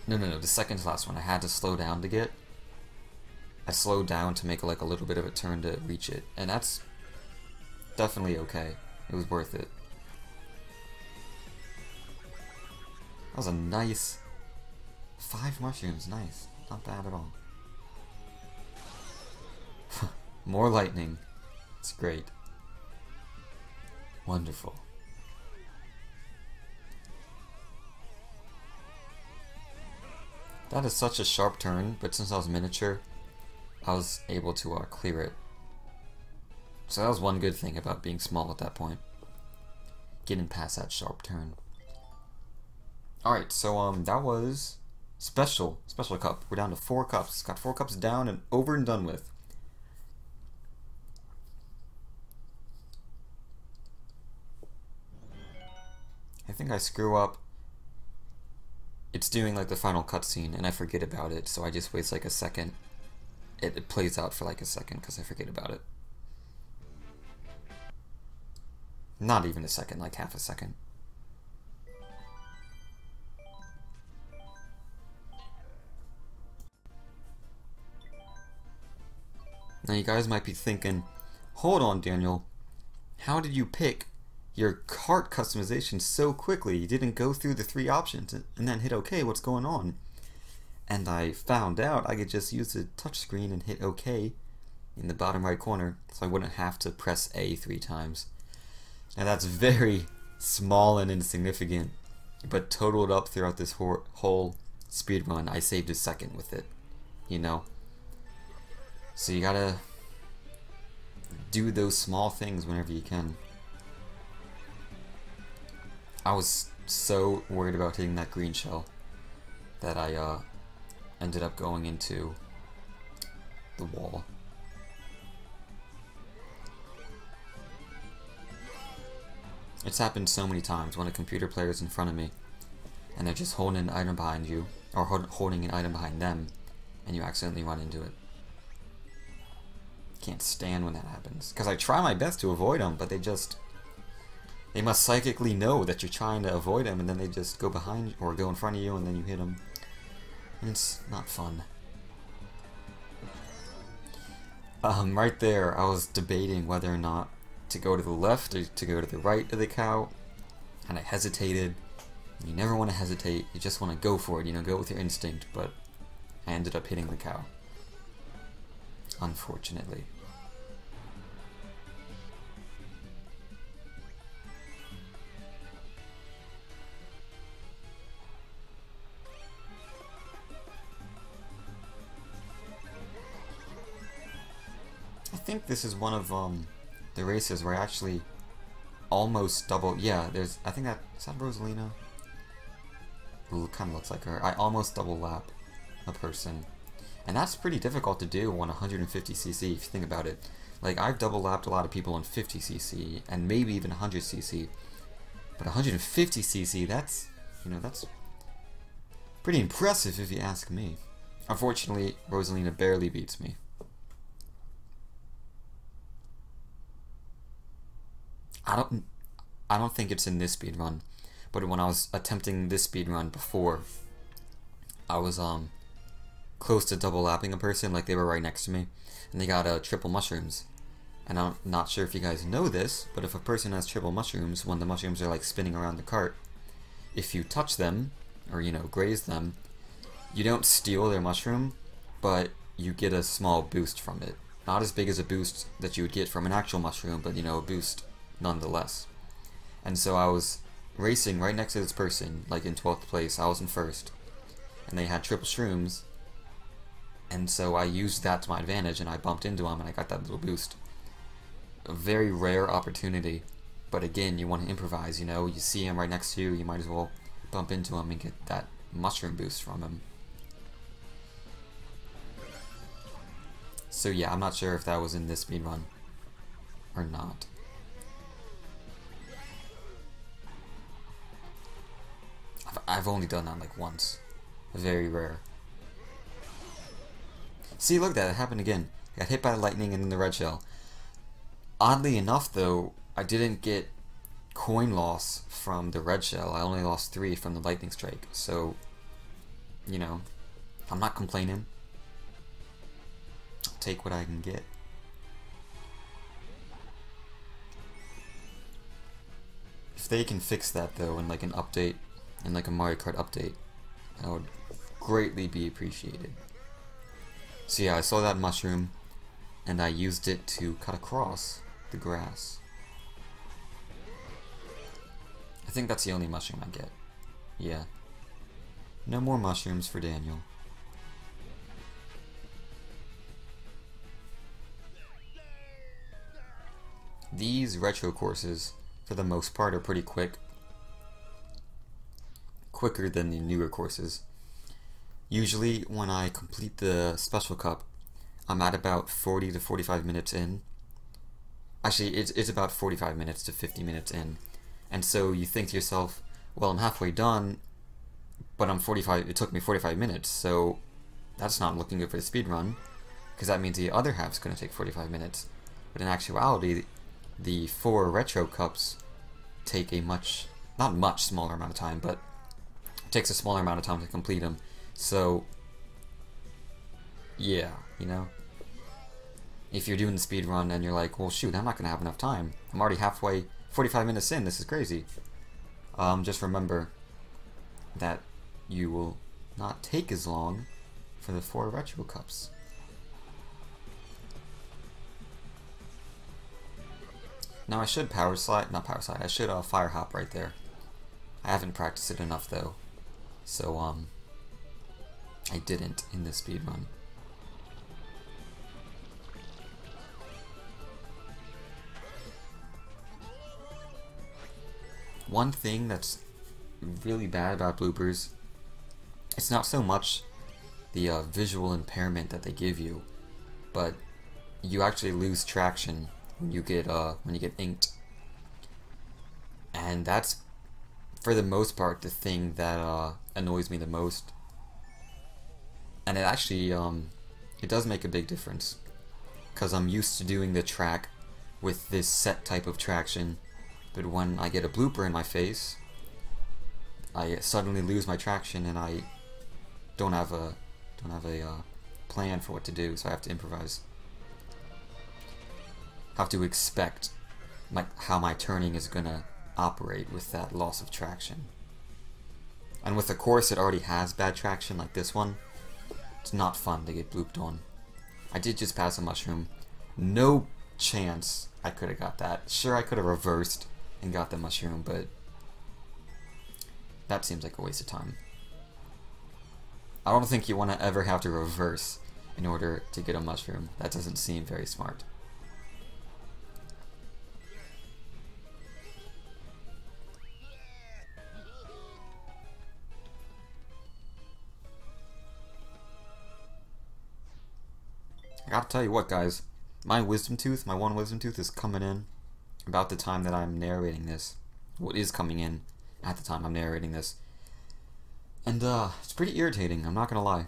No, the second to last one I had to slow down to get. I slowed down to make like a little bit of a turn to reach it, and that's definitely okay. It was worth it. That was a nice 5 mushrooms, nice. Not bad at all. More lightning. It's great. Wonderful. That is such a sharp turn, but since I was miniature, I was able to clear it. So that was one good thing about being small at that point. Getting past that sharp turn. Alright, so that was special cup. We're down to 4 cups. Got 4 cups down and over and done with. I think I screw up it's doing like the final cutscene and I forget about it, so I just waste like a second. It plays out for like a second because I forget about it. Not even a second, like half a second. Now you guys might be thinking, hold on Daniel, how did you pick your kart customization so quickly? You didn't go through the 3 options and then hit OK, what's going on? And I found out I could just use the touchscreen and hit OK in the bottom right corner, so I wouldn't have to press A 3 times. Now that's very small and insignificant, but totaled up throughout this whole speedrun, I saved a second with it, you know? So you gotta do those small things whenever you can. I was so worried about hitting that green shell that I ended up going into the wall. It's happened so many times when a computer player is in front of me and they're just holding an item behind you, or holding an item behind them, and you accidentally run into it. Can't stand when that happens, because I try my best to avoid them, but they must psychically know that you're trying to avoid them, and then they just go behind or go in front of you, and then you hit them. And it's not fun. Right there, I was debating whether or not to go to the left or to go to the right of the cow, and I hesitated. You never want to hesitate, you just want to go for it, you know, go with your instinct, but I ended up hitting the cow. Unfortunately. I think this is one of the races where I actually almost double. Yeah, there's. I think that is that Rosalina. Ooh, kind of looks like her. I almost double lap a person, and that's pretty difficult to do on 150cc if you think about it. Like I've double lapped a lot of people on 50cc and maybe even 100cc, but 150cc, that's that's pretty impressive if you ask me. Unfortunately, Rosalina barely beats me. I don't think it's in this speedrun, but when I was attempting this speedrun before, I was close to double lapping a person, like they were right next to me, and they got triple mushrooms. And I'm not sure if you guys know this, but if a person has triple mushrooms, when the mushrooms are like spinning around the cart, if you touch them, or graze them, you don't steal their mushroom, but you get a small boost from it. Not as big as a boost that you would get from an actual mushroom, but a boost nonetheless. And so I was racing right next to this person, like in 12th place. I was in first, and they had triple shrooms, and so I used that to my advantage, and I bumped into him, and I got that little boost. A very rare opportunity, but again, you want to improvise. You see him right next to you, you might as well bump into him and get that mushroom boost from him. So yeah, I'm not sure if that was in this speedrun or not. I've only done that like once. Very rare. See, look at that, it happened again. I got hit by the lightning and then the red shell. Oddly enough though, I didn't get coin loss from the red shell. I only lost 3 from the lightning strike. So, I'm not complaining. I'll take what I can get. If they can fix that though in like an update, in like a Mario Kart update, that would greatly be appreciated. So yeah, I saw that mushroom and I used it to cut across the grass. I think that's the only mushroom I get. Yeah. No more mushrooms for Daniel. These retro courses, for the most part, are pretty quick. Quicker than the newer courses. Usually when I complete the Special Cup, I'm at about 40 to 45 minutes in. Actually, it's about 45 minutes to 50 minutes in. And so you think to yourself, well, I'm halfway done, but it took me 45 minutes, so that's not looking good for the speed run, because that means the other half's going to take 45 minutes. But in actuality, the 4 retro cups take a not much smaller amount of time, but it takes a smaller amount of time to complete them. So, yeah, you know, if you're doing the speed run and you're like, well, shoot, I'm not going to have enough time. I'm already halfway, 45 minutes in, this is crazy. Just remember that you will not take as long for the 4 retro cups. Now I should I should fire hop right there. I haven't practiced it enough though, so I didn't in this speed run. One thing that's really bad about bloopers, it's not so much the visual impairment that they give you, but you actually lose traction when you get inked, and that's for the most part the thing that annoys me the most. And it actually it does make a big difference, because I'm used to doing the track with this set type of traction, but when I get a blooper in my face, I suddenly lose my traction and I don't have a plan for what to do, so I have to improvise. Have to expect how my turning is gonna operate with that loss of traction. And with a course that already has bad traction like this one, it's not fun to get blooped on. I did just pass a mushroom. No chance I could have got that. Sure, I could have reversed and got the mushroom, but that seems like a waste of time. I don't think you want to ever have to reverse in order to get a mushroom. That doesn't seem very smart. I gotta tell you what, guys, my one wisdom tooth is coming in about the time that I'm narrating this. What is coming in at the time I'm narrating this. And it's pretty irritating, I'm not gonna lie.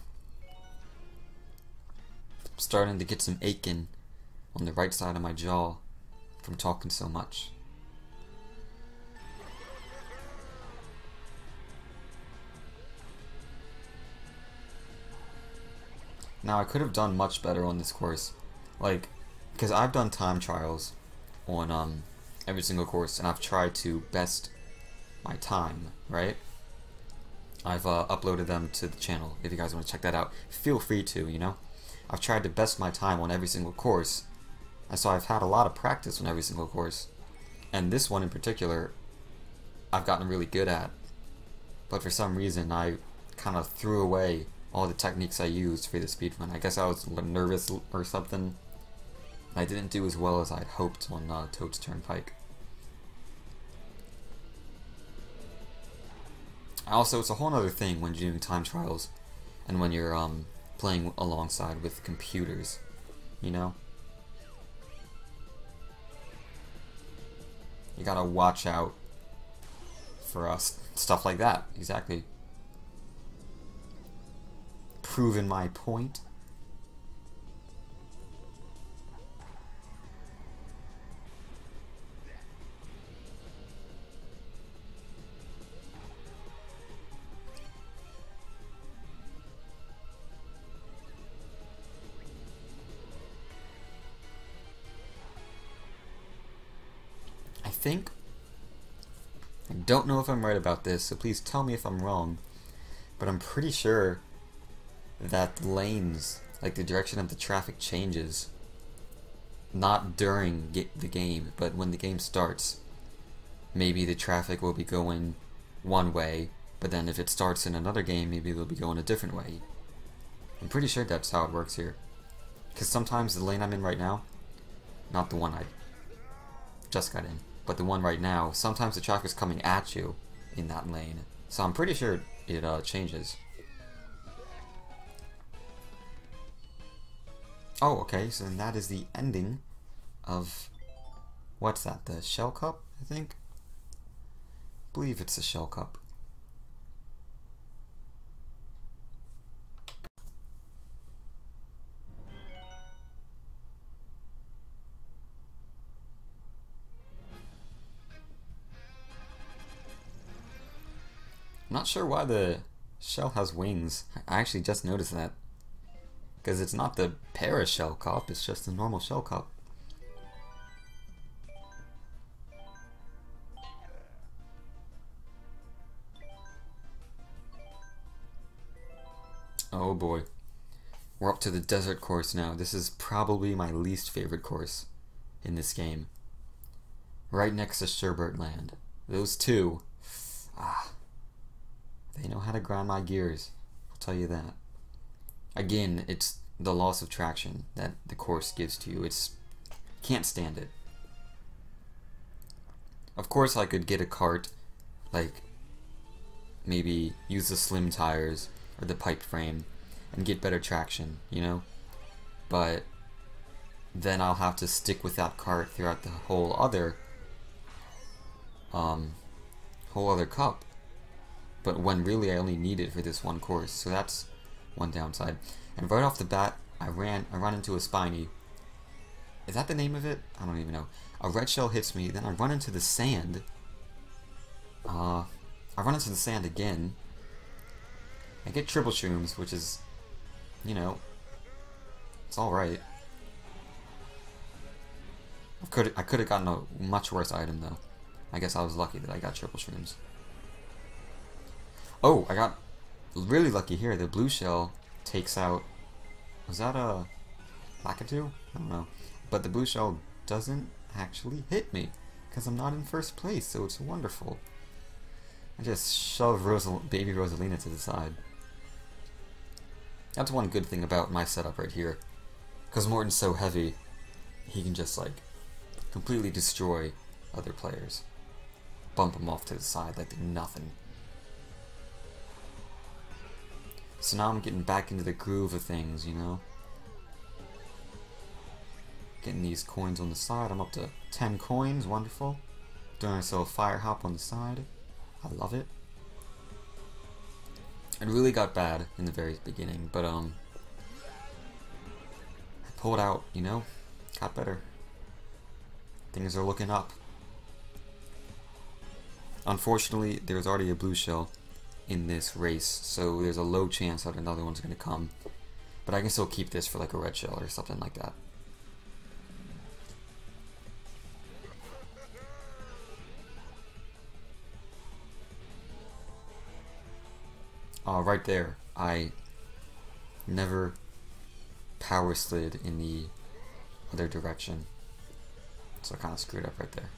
I'm starting to get some aching on the right side of my jaw from talking so much. Now I could have done much better on this course, like, because I've done time trials on every single course, and I've tried to best my time, right? I've uploaded them to the channel. If you guys want to check that out, feel free to, you know? I've tried to best my time on every single course, and so I've had a lot of practice on every single course. And this one in particular, I've gotten really good at. But for some reason, I kind of threw away all the techniques I used for the speedrun. I guess I was nervous or something. I didn't do as well as I'd hoped on Toad's Turnpike. Also, it's a whole other thing when you're doing time trials and when you're playing alongside with computers, you know? You gotta watch out for stuff like that, exactly. Proving my point. I don't know if I'm right about this, so please tell me if I'm wrong, but I'm pretty sure that the lanes, like the direction of the traffic, changes not during the game, but when the game starts. Maybe the traffic will be going one way, but then if it starts in another game, maybe they'll be going a different way. I'm pretty sure that's how it works here, because sometimes the lane I'm in right now, not the one I just got in, but the one right now, sometimes the traffic's coming at you in that lane. So I'm pretty sure it changes. Oh, okay, so then that is the ending of, what's that, the Shell Cup, I think? I believe it's the Shell Cup. I'm not sure why the shell has wings. I actually just noticed that. Because it's not the Parashell Cup, it's just the normal shell cup. Oh boy. We're up to the desert course now. This is probably my least favorite course in this game. Right next to Sherbert Land. Those two, they know how to grind my gears. I'll tell you that. Again, it's the loss of traction that the course gives to you. Can't stand it. Of course I could get a kart, like maybe use the slim tires or the pipe frame and get better traction, you know? But then I'll have to stick with that kart throughout the whole other cup. But when really I only need it for this one course, so that's one downside. And right off the bat, I run into a spiny. Is that the name of it? I don't even know. A red shell hits me, then I run into the sand. I run into the sand again. I get triple shrooms, which is, you know, it's alright. I could have gotten a much worse item though. I guess I was lucky that I got triple shrooms. Oh, I got really lucky here. The blue shell takes out... Was that a Lakitu? I don't know. But the blue shell doesn't actually hit me because I'm not in first place, so it's wonderful. I just shove baby Rosalina to the side. That's one good thing about my setup right here. Because Morton's so heavy, he can just like completely destroy other players. Bump them off to the side like they're nothing. So now I'm getting back into the groove of things, you know? Getting these coins on the side. I'm up to 10 coins, wonderful. Doing myself a fire hop on the side. I love it. It really got bad in the very beginning, but I pulled out, you know? Got better. Things are looking up. Unfortunately, there's already a blue shell in this race, so there's a low chance that another one's going to come. But I can still keep this for like a red shell or something like that. Right there, I never power slid in the other direction, so I kind of screwed up right there.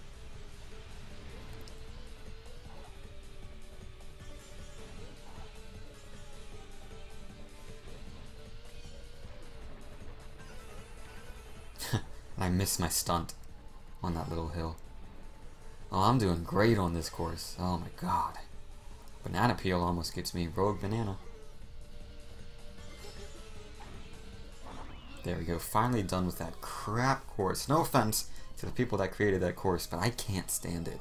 I missed my stunt on that little hill. Oh, I'm doing great on this course. Oh my god. Banana peel almost gets me. Rogue banana. There we go. Finally done with that crap course. No offense to the people that created that course, but I can't stand it.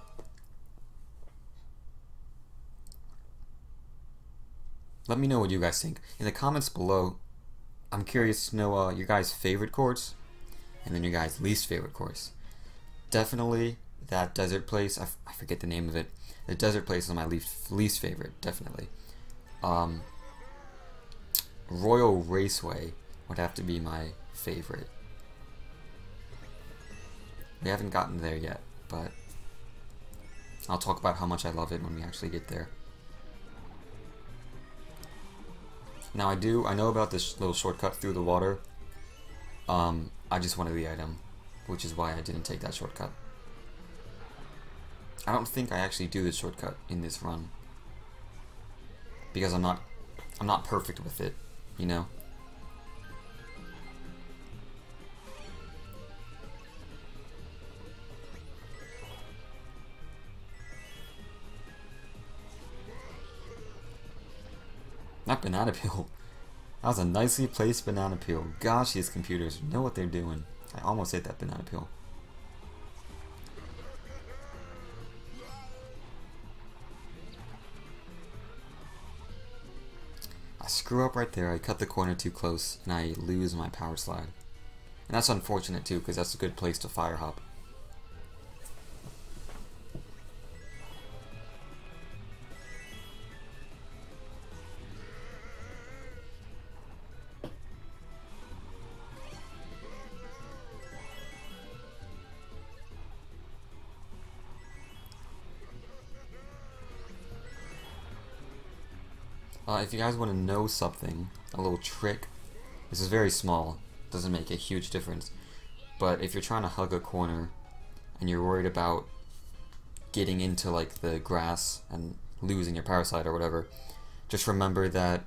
Let me know what you guys think. In the comments below, I'm curious to know your guys' favorite course and then your guys' least favorite course. Definitely that desert place. I forget the name of it. The desert place is my least favorite, definitely. Royal Raceway would have to be my favorite. We haven't gotten there yet, but I'll talk about how much I love it when we actually get there. Now I know about this little shortcut through the water. I just wanted the item, which is why I didn't take that shortcut. I don't think I actually do this shortcut in this run because I'm not perfect with it, you know. That banana peel. That was a nicely placed banana peel. Gosh, these computers know what they're doing. I almost hit that banana peel. I screw up right there. I cut the corner too close and I lose my power slide. And that's unfortunate too, because that's a good place to fire hop. If you guys want to know something, a little trick, this is very small, doesn't make a huge difference, but if you're trying to hug a corner and you're worried about getting into like the grass and losing your power slide or whatever, just remember that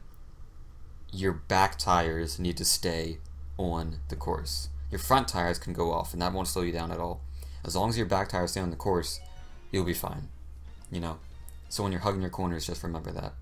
your back tires need to stay on the course. Your front tires can go off and that won't slow you down at all. As long as your back tires stay on the course, you'll be fine, you know. So when you're hugging your corners, just remember that.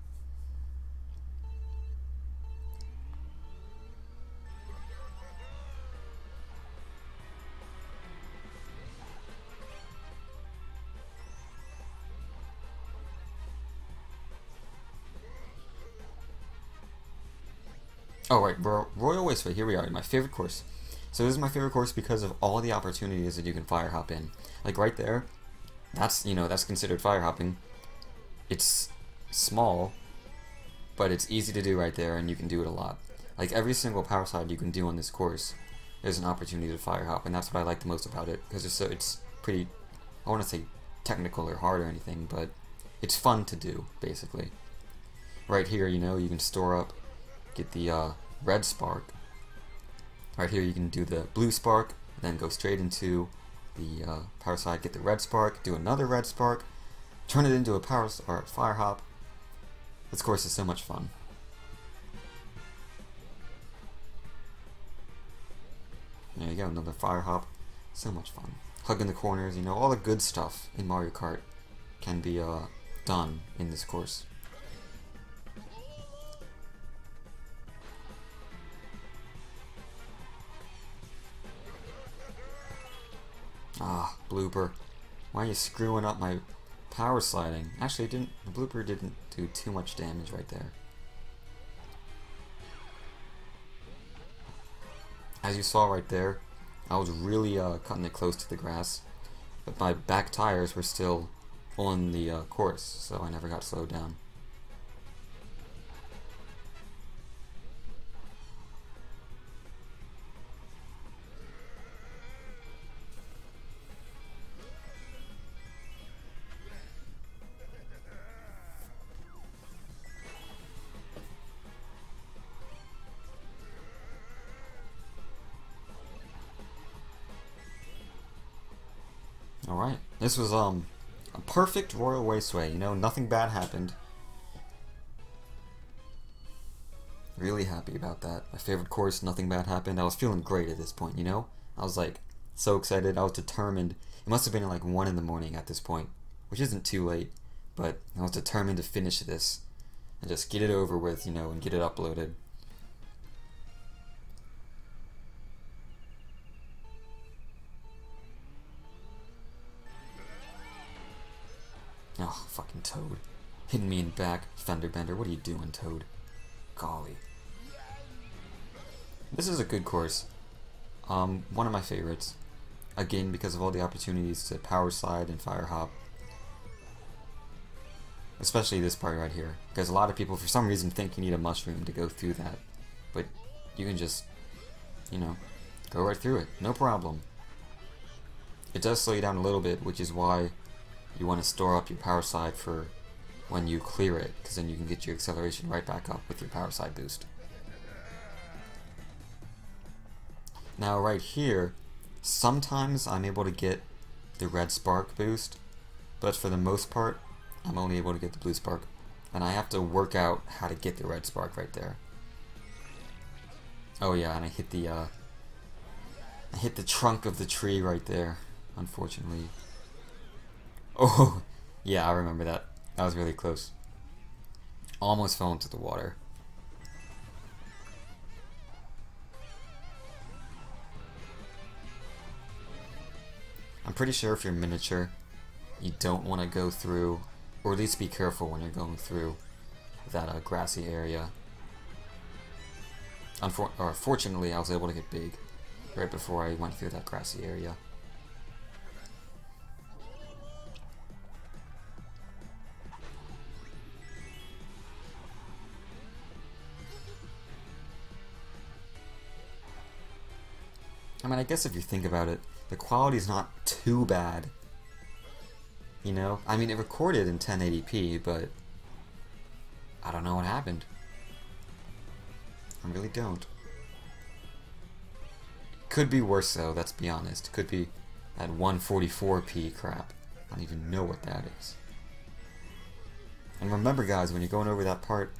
Oh right, Royal Raceway, here we are, my favorite course. So this is my favorite course because of all the opportunities that you can fire hop in. Like right there, that's, you know, that's considered fire hopping. It's small, but it's easy to do right there and you can do it a lot. Like every single power slide you can do on this course, there's an opportunity to fire hop, and that's what I like the most about it, because it's pretty, I want to say technical or hard or anything, but it's fun to do, basically. Right here, you know, you can store up, get the red spark. Right here you can do the blue spark, then go straight into the power slide, get the red spark, do another red spark, turn it into a fire hop. This course is so much fun. There you go, another fire hop. So much fun. Hugging the corners, you know, all the good stuff in Mario Kart can be done in this course. Ah, blooper. Why are you screwing up my power sliding? Actually, the blooper didn't do too much damage right there. As you saw right there, I was really cutting it close to the grass, but my back tires were still on the course, so I never got slowed down. Alright, this was a perfect Royal Raceway, you know, nothing bad happened. Really happy about that. My favorite course, nothing bad happened. I was feeling great at this point, you know? I was like, so excited, I was determined. It must have been like 1 in the morning at this point, which isn't too late, but I was determined to finish this and just get it over with, you know, and get it uploaded. Oh, fucking Toad. Hitting me in back. Fender bender. What are you doing, Toad? Golly. This is a good course. One of my favorites. Again, because of all the opportunities to power slide and fire hop. Especially this part right here. Because a lot of people, for some reason, think you need a mushroom to go through that. But you can just, you know, go right through it. No problem. It does slow you down a little bit, which is why you want to store up your power slide for when you clear it, because then you can get your acceleration right back up with your power slide boost. Now right here, sometimes I'm able to get the red spark boost, but for the most part, I'm only able to get the blue spark. And I have to work out how to get the red spark right there. Oh yeah, and I hit the trunk of the tree right there, unfortunately. Oh, yeah, I remember that. That was really close. Almost fell into the water. I'm pretty sure if you're miniature, you don't want to go through, or at least be careful when you're going through that grassy area. Fortunately, I was able to get big right before I went through that grassy area. I mean, I guess if you think about it, the quality's not too bad. You know? I mean, it recorded in 1080p, but I don't know what happened. I really don't. Could be worse though, let's be honest. Could be at 144p crap. I don't even know what that is. And remember guys, when you're going over that part,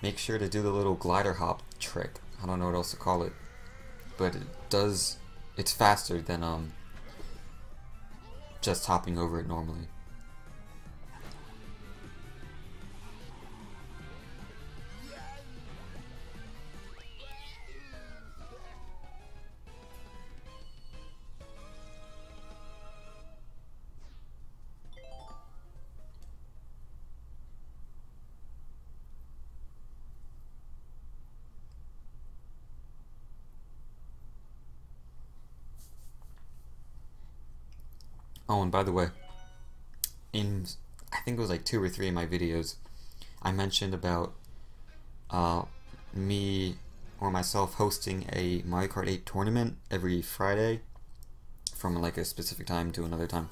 make sure to do the little glider hop trick. I don't know what else to call it. But it's faster than just hopping over it normally. Oh, and by the way, I think it was like 2 or 3 of my videos, I mentioned about me or myself hosting a Mario Kart 8 tournament every Friday from like a specific time to another time.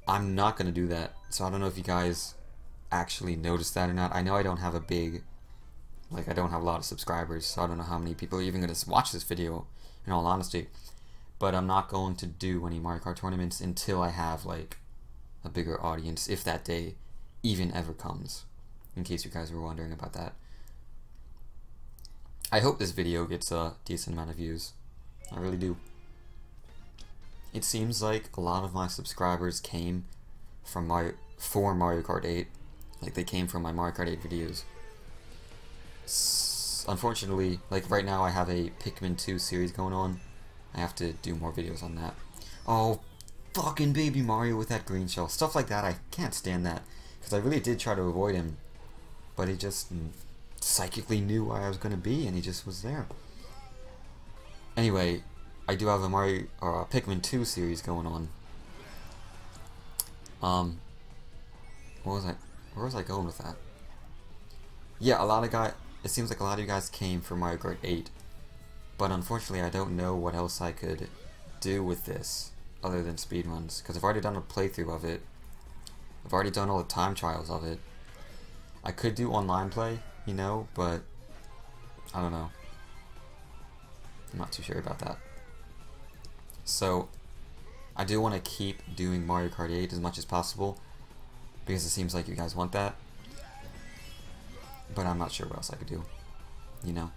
I'm not going to do that, so I don't know if you guys actually noticed that or not. I know I don't have a big, like I don't have a lot of subscribers, so I don't know how many people are even going to watch this video, in all honesty. But I'm not going to do any Mario Kart tournaments until I have like a bigger audience, if that day even ever comes, in case you guys were wondering about that. I hope this video gets a decent amount of views. I really do. It seems like a lot of my subscribers came from for Mario Kart 8. Like they came from my Mario Kart 8 videos. Unfortunately, like right now I have a Pikmin 2 series going on. I have to do more videos on that. Oh, fucking Baby Mario with that green shell. Stuff like that, I can't stand that. Because I really did try to avoid him. But he just psychically knew where I was going to be, and he just was there. Anyway, I do have a Pikmin 2 series going on. Where was I going with that? Yeah, it seems like a lot of you guys came for Mario Kart 8. But unfortunately, I don't know what else I could do with this other than speedruns, because I've already done a playthrough of it. I've already done all the time trials of it. I could do online play, you know, but I don't know. I'm not too sure about that. So, I do want to keep doing Mario Kart 8 as much as possible, because it seems like you guys want that. But I'm not sure what else I could do, you know.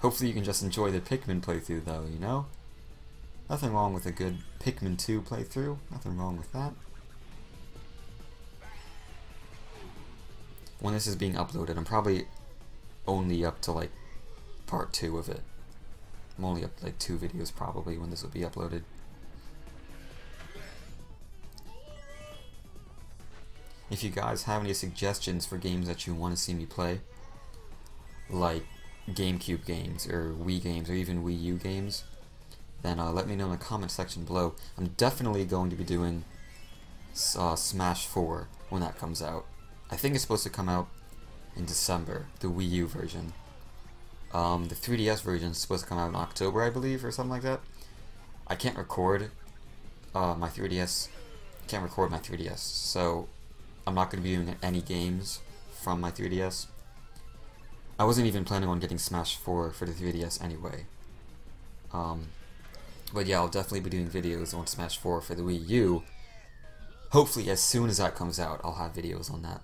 Hopefully you can just enjoy the Pikmin playthrough though, you know? Nothing wrong with a good Pikmin 2 playthrough. Nothing wrong with that. When this is being uploaded, I'm probably only up to like part 2 of it. I'm only up to like 2 videos probably when this will be uploaded. If you guys have any suggestions for games that you want to see me play, like GameCube games or Wii games or even Wii U games, then let me know in the comment section below. I'm definitely going to be doing Smash 4 when that comes out. I think it's supposed to come out in December, the Wii U version. The 3DS version is supposed to come out in October, I believe, or something like that. I can't record my 3DS. Can't record my 3DS, so I'm not going to be doing any games from my 3DS. I wasn't even planning on getting Smash 4 for the 3DS anyway. But yeah, I'll definitely be doing videos on Smash 4 for the Wii U. Hopefully, as soon as that comes out, I'll have videos on that.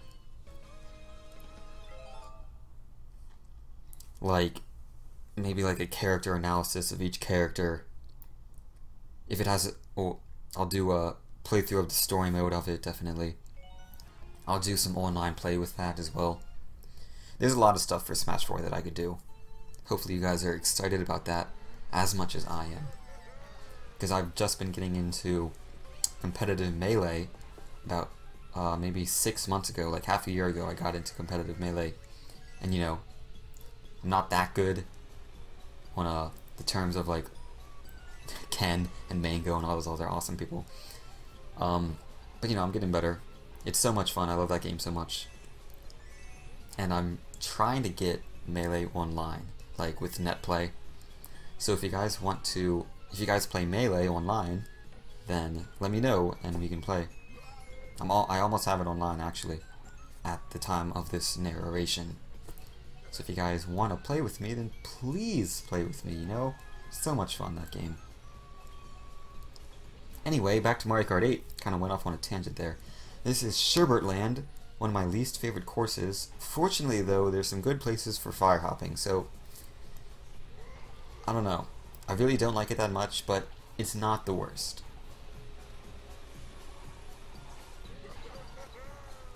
Like, maybe like a character analysis of each character. If it has, I'll do a playthrough of the story mode of it, definitely. I'll do some online play with that as well. There's a lot of stuff for Smash 4 that I could do. Hopefully you guys are excited about that as much as I am. Because I've just been getting into competitive Melee about maybe 6 months ago, like half a year ago I got into competitive Melee. And you know, I'm not that good on the terms of like Ken and Mango and all those other awesome people. But you know, I'm getting better. It's so much fun. I love that game so much. And I'm trying to get Melee online, like with net play. So if you guys play Melee online, then let me know and we can play. I almost have it online actually. at the time of this narration. So if you guys want to play with me, then please play with me, you know? So much fun, that game. Anyway, back to Mario Kart 8. Kind of went off on a tangent there. This is Sherbert Land, one of my least favorite courses. Fortunately, though, there's some good places for fire hopping, so I don't know. I really don't like it that much, but it's not the worst.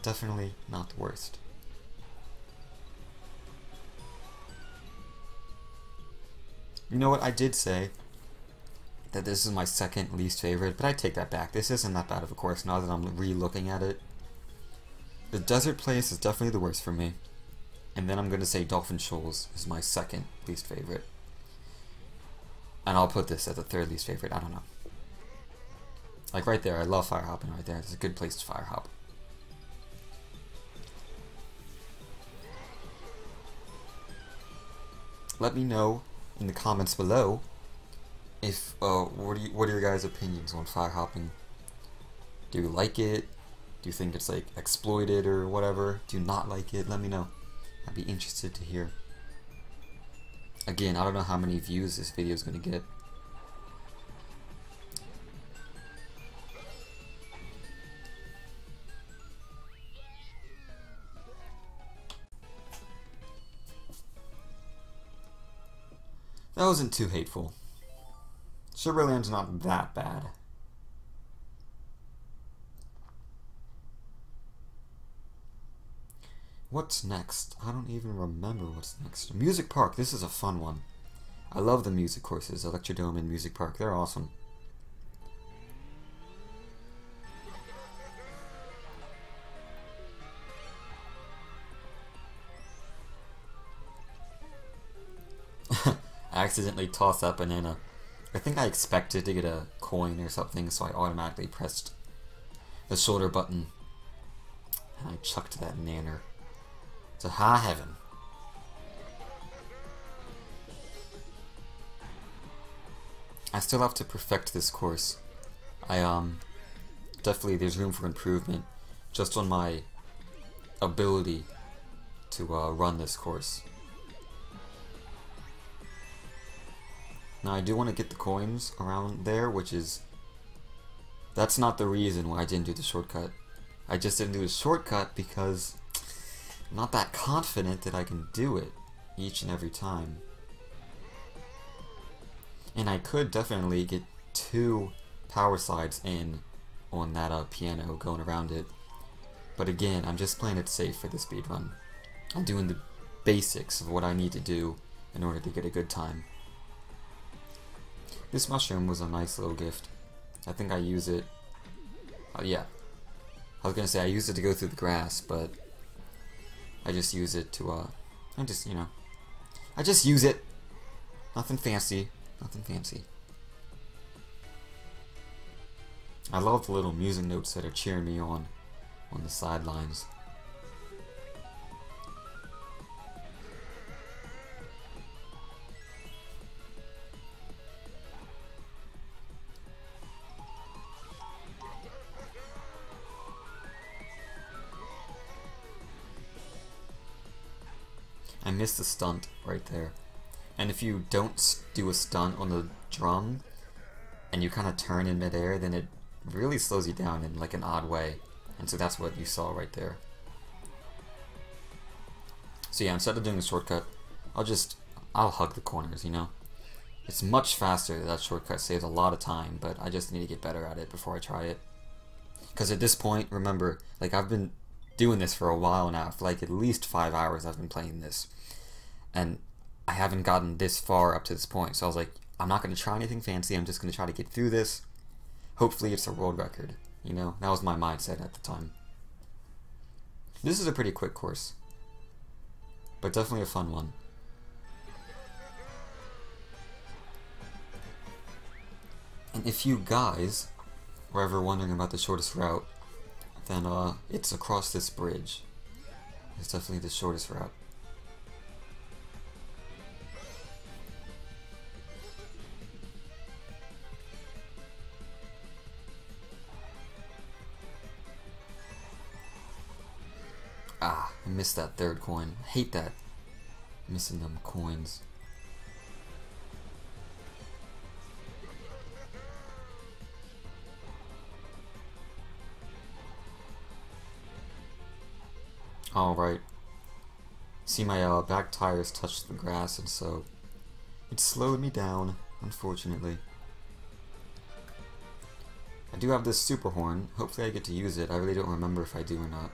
Definitely not the worst. You know what, I did say that this is my second least favorite, but I take that back. This isn't that bad of a course now that I'm re-looking at it. The desert place is definitely the worst for me. And then I'm going to say Dolphin Shoals is my second least favorite. And I'll put this at the third least favorite, I don't know. Like right there, I love fire hopping right there. It's a good place to fire hop. Let me know in the comments below if what are your guys' opinions on fire hopping? Do you like it? Do you think it's like exploited or whatever? Do you not like it? Let me know. I'd be interested to hear. Again, I don't know how many views this video is going to get. That wasn't too hateful. Sherbert Land's not that bad. What's next? I don't even remember what's next. Music Park. This is a fun one. I love the music courses. Electrodome and Music Park. They're awesome. I accidentally tossed that banana. I think I expected to get a coin or something, so I automatically pressed the shoulder button. And I chucked that nanner to high heaven. I still have to perfect this course. Definitely there's room for improvement just on my ability to run this course. Now I do want to get the coins around there, that's not the reason why I didn't do the shortcut. I just didn't do the shortcut because I'm not that confident that I can do it each and every time. And I could definitely get 2 power slides in on that piano going around it. But again, I'm just playing it safe for the speedrun. I'm doing the basics of what I need to do in order to get a good time. This mushroom was a nice little gift. I think I use it... yeah. I was gonna say I use it to go through the grass, but I just use it to, I just use it. Nothing fancy. Nothing fancy. I love the little music notes that are cheering me on the sidelines. I missed the stunt right there. And if you don't do a stunt on the drum and you kind of turn in midair, then it really slows you down in like an odd way. And so that's what you saw right there. So yeah, instead of doing the shortcut, I'll hug the corners, you know? It's much faster. That shortcut saves a lot of time, but I just need to get better at it before I try it. Because at this point, remember, like I've been doing this for a while now. For like at least 5 hours I've been playing this. And I haven't gotten this far up to this point. So I was like, I'm not going to try anything fancy. I'm just going to try to get through this. Hopefully it's a world record. You know, that was my mindset at the time. This is a pretty quick course. But definitely a fun one. And if you guys were ever wondering about the shortest route, then it's across this bridge. It's definitely the shortest route. Ah, I missed that third coin. I hate that. Missing them coins. Alright. See, my back tires touched the grass, and so it slowed me down, unfortunately. I do have this super horn. Hopefully I get to use it. I really don't remember if I do or not.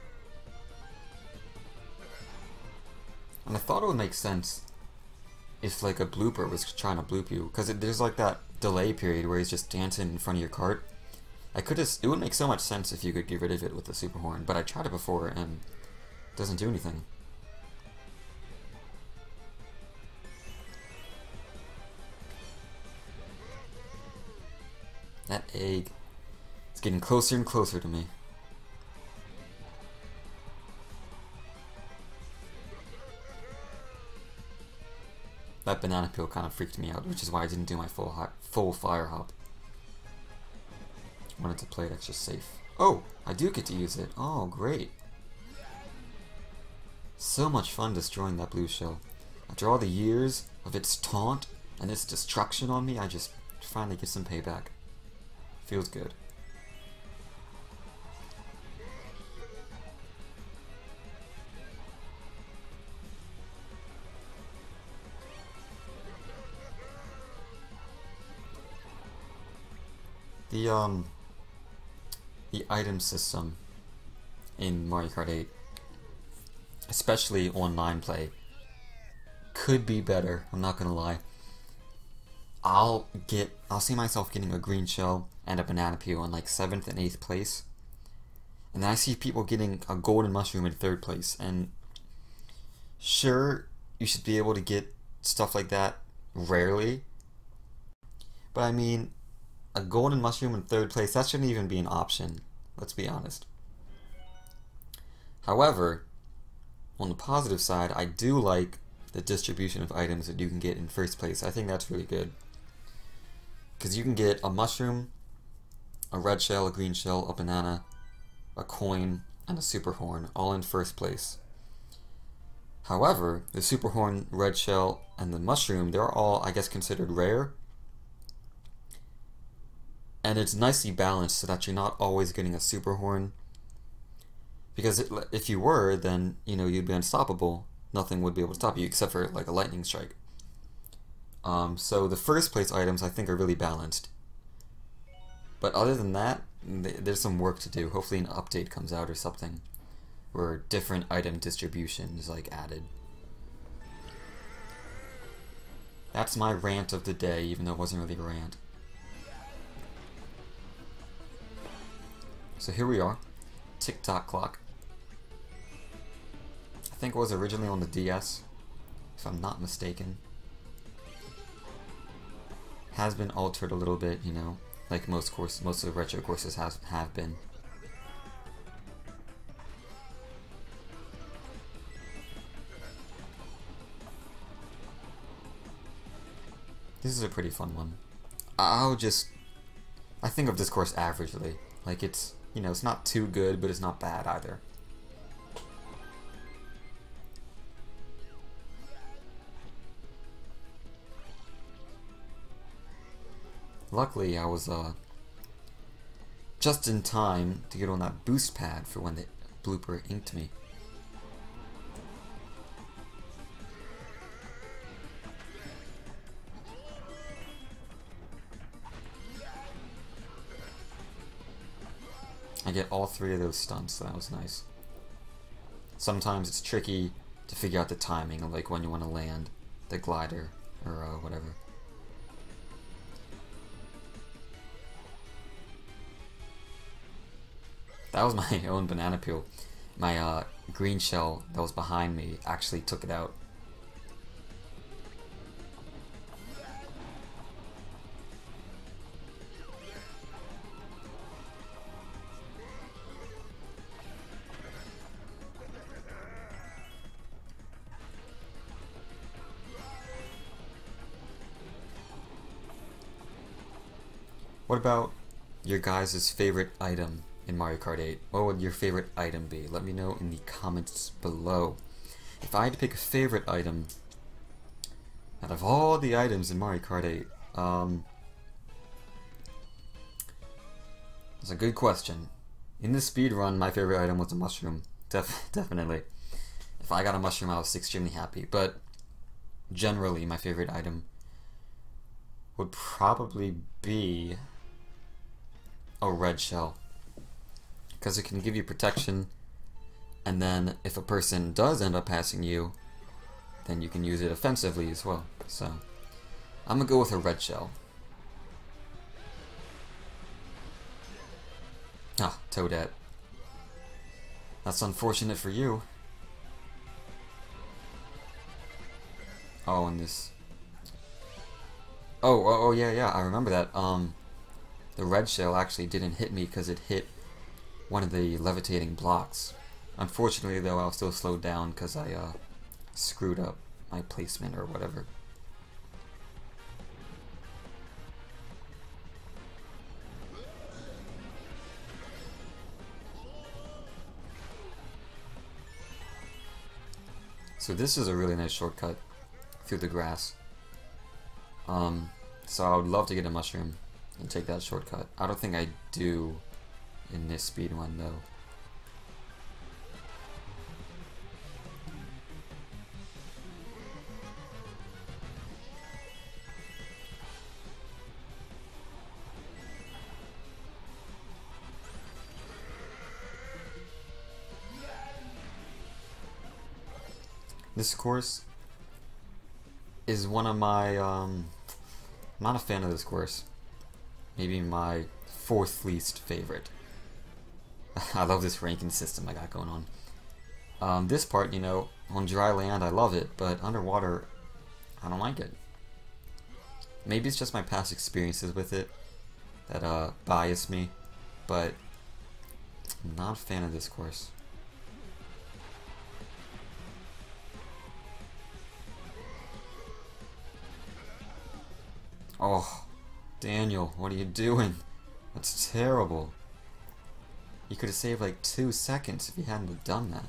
And I thought it would make sense if like a blooper was trying to bloop you, because there's like that delay period where he's just dancing in front of your cart. It would make so much sense if you could get rid of it with the super horn, but I tried it before and it doesn't do anything. That egg is getting closer and closer to me. That banana peel kind of freaked me out, which is why I didn't do my full fire hop. Wanted to play it extra safe. Oh, I do get to use it. Oh, great. So much fun destroying that blue shell. After all the years of its taunt and its destruction on me, I just finally get some payback. Feels good. The item system in Mario Kart 8, especially online play, could be better. I'm not gonna lie. I'll see myself getting a green shell and a banana peel in like 7th and 8th place, and then I see people getting a golden mushroom in 3rd place. And sure, you should be able to get stuff like that rarely, but I mean, a golden mushroom in 3rd place, that shouldn't even be an option, let's be honest. However, on the positive side, I do like the distribution of items that you can get in 1st place. I think that's really good, because you can get a mushroom, a red shell, a green shell, a banana, a coin, and a super horn, all in 1st place. However, the super horn, red shell, and the mushroom, they're all, I guess, considered rare. And it's nicely balanced so that you're not always getting a super horn. Because if you were, then, you know, you'd be unstoppable. Nothing would be able to stop you except for like a lightning strike. So the 1st place items I think are really balanced. But other than that, there's some work to do. Hopefully an update comes out or something where different item distribution is like added. That's my rant of the day, even though it wasn't really a rant. So here we are, tick-tock clock. I think it was originally on the DS, if I'm not mistaken. Has been altered a little bit, you know, like most of the retro courses have been. This is a pretty fun one. I think of this course averagely. Like it's, you know, it's not too good, but it's not bad either. Luckily, I was just in time to get on that boost pad for when the blooper inked me. I get all 3 of those stunts, so that was nice. Sometimes it's tricky to figure out the timing of like when you want to land the glider or whatever. That was my own banana peel. My green shell that was behind me actually took it out. What about your guys' favorite item in Mario Kart 8? What would your favorite item be? Let me know in the comments below. If I had to pick a favorite item out of all the items in Mario Kart 8, that's a good question. In the speedrun, my favorite item was a mushroom. Definitely. If I got a mushroom, I was extremely happy. But generally, my favorite item would probably be a red shell, because it can give you protection, and then if a person does end up passing you, then you can use it offensively as well. So I'm gonna go with a red shell. Ah, Toadette. That's unfortunate for you. Oh, and this. Oh, yeah, I remember that. The red shell actually didn't hit me because it hit one of the levitating blocks. Unfortunately, though, I was still slowed down because I screwed up my placement or whatever. So this is a really nice shortcut through the grass. So I would love to get a mushroom and take that shortcut. I don't think I do in this speedrun though. This course is one of my, I'm not a fan of this course. Maybe my fourth least favorite. I love this ranking system I got going on. This part, you know, on dry land I love it, but underwater I don't like it. Maybe it's just my past experiences with it that bias me, but I'm not a fan of this course. Oh, Daniel, what are you doing? That's terrible. You could have saved like 2 seconds if you hadn't have done that.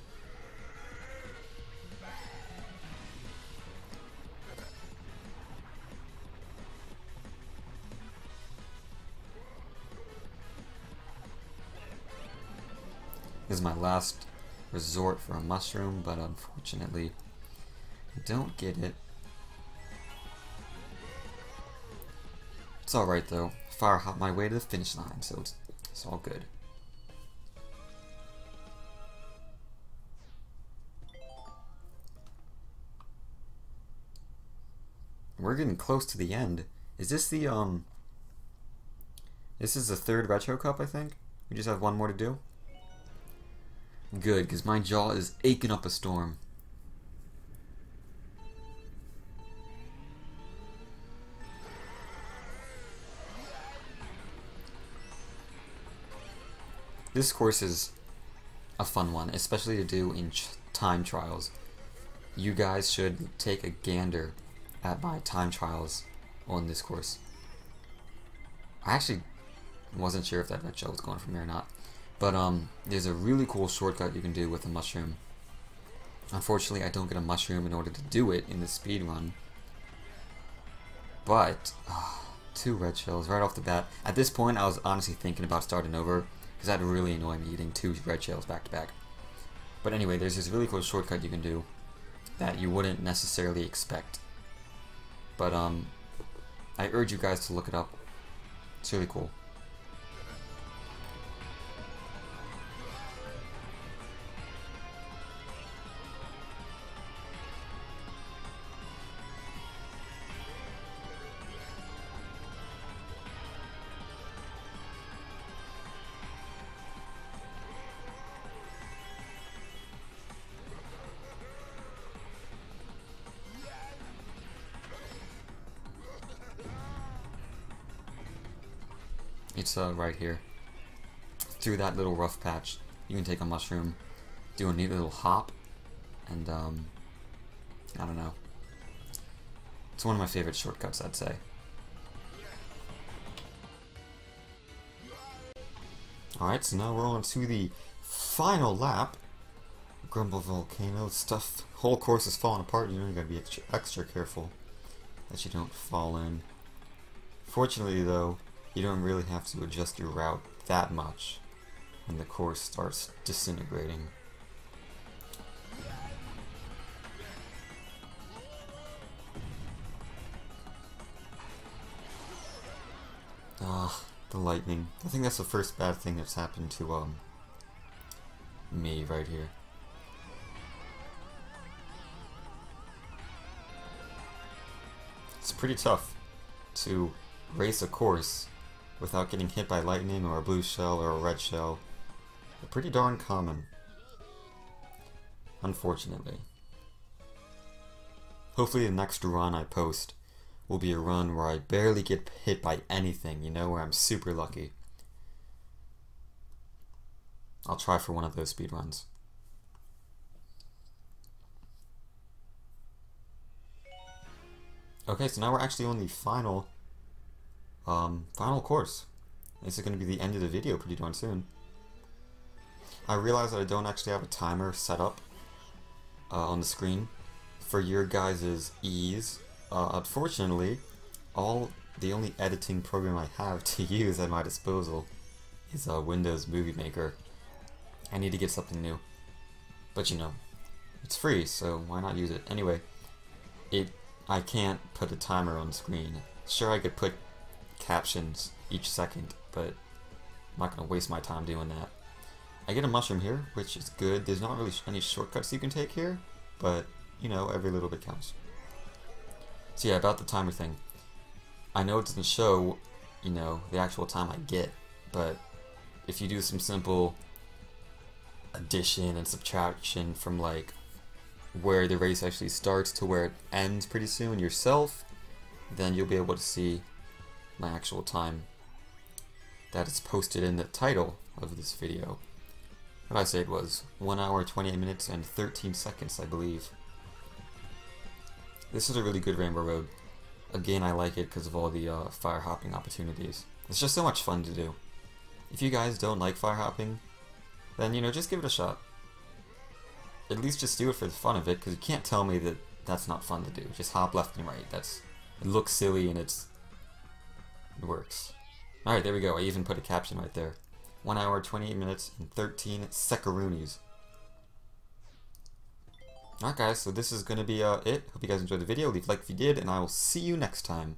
This is my last resort for a mushroom, but unfortunately I don't get it. It's alright though. Fire hop my way to the finish line, so it's all good. We're getting close to the end. Is this the this is the third Retro Cup, I think? We just have one more to do? Good, because my jaw is aching up a storm. This course is a fun one, especially to do in time trials. You guys should take a gander at my time trials on this course. I actually wasn't sure if that show was going from here or not, but there's a really cool shortcut you can do with a mushroom. Unfortunately, I don't get a mushroom in order to do it in the speed run, but 2 red shells right off the bat. At this point, I was honestly thinking about starting over, because that'd really annoy me eating 2 red shells back to back. But anyway, there's this really cool shortcut you can do that you wouldn't necessarily expect. But I urge you guys to look it up. It's really cool. It's right here. Through that little rough patch, you can take a mushroom, do a neat little hop, and I don't know. It's one of my favorite shortcuts, I'd say. Alright, so now we're on to the final lap. Grumble Volcano stuff. Whole course is falling apart. You know, you gotta be extra careful that you don't fall in. Fortunately, though, you don't really have to adjust your route that much when the course starts disintegrating. Ah, the lightning. I think that's the first bad thing that's happened to me right here. It's pretty tough to race a course without getting hit by lightning or a blue shell or a red shell. They're pretty darn common, unfortunately. Hopefully the next run I post will be a run where I barely get hit by anything, you know, where I'm super lucky. I'll try for one of those speedruns. Okay, so now we're actually on the final course. This is going to be the end of the video pretty darn soon. I realize that I don't actually have a timer set up on the screen for your guys' ease. Unfortunately, the only editing program I have to use at my disposal is Windows Movie Maker. I need to get something new, but you know, it's free, so why not use it? Anyway, I can't put a timer on the screen. Sure, I could put captions each second, but I'm not gonna waste my time doing that. I get a mushroom here, which is good. There's not really any shortcuts you can take here, but you know, every little bit counts. So yeah, about the timer thing. I know it doesn't show, you know, the actual time I get, but if you do some simple addition and subtraction from like where the race actually starts to where it ends pretty soon yourself, then you'll be able to see my actual time that is posted in the title of this video. What did I say it was? 1 hour, 28 minutes, and 13 seconds, I believe. This is a really good Rainbow Road. Again, I like it because of all the fire hopping opportunities. It's just so much fun to do. If you guys don't like fire hopping, then, you know, just give it a shot. At least just do it for the fun of it, because you can't tell me that that's not fun to do. Just hop left and right. It looks silly and it works. Alright, there we go. I even put a caption right there. 1 hour, 28 minutes, and 13 secaroonies. Alright guys, so this is going to be it. Hope you guys enjoyed the video. Leave a like if you did, and I will see you next time.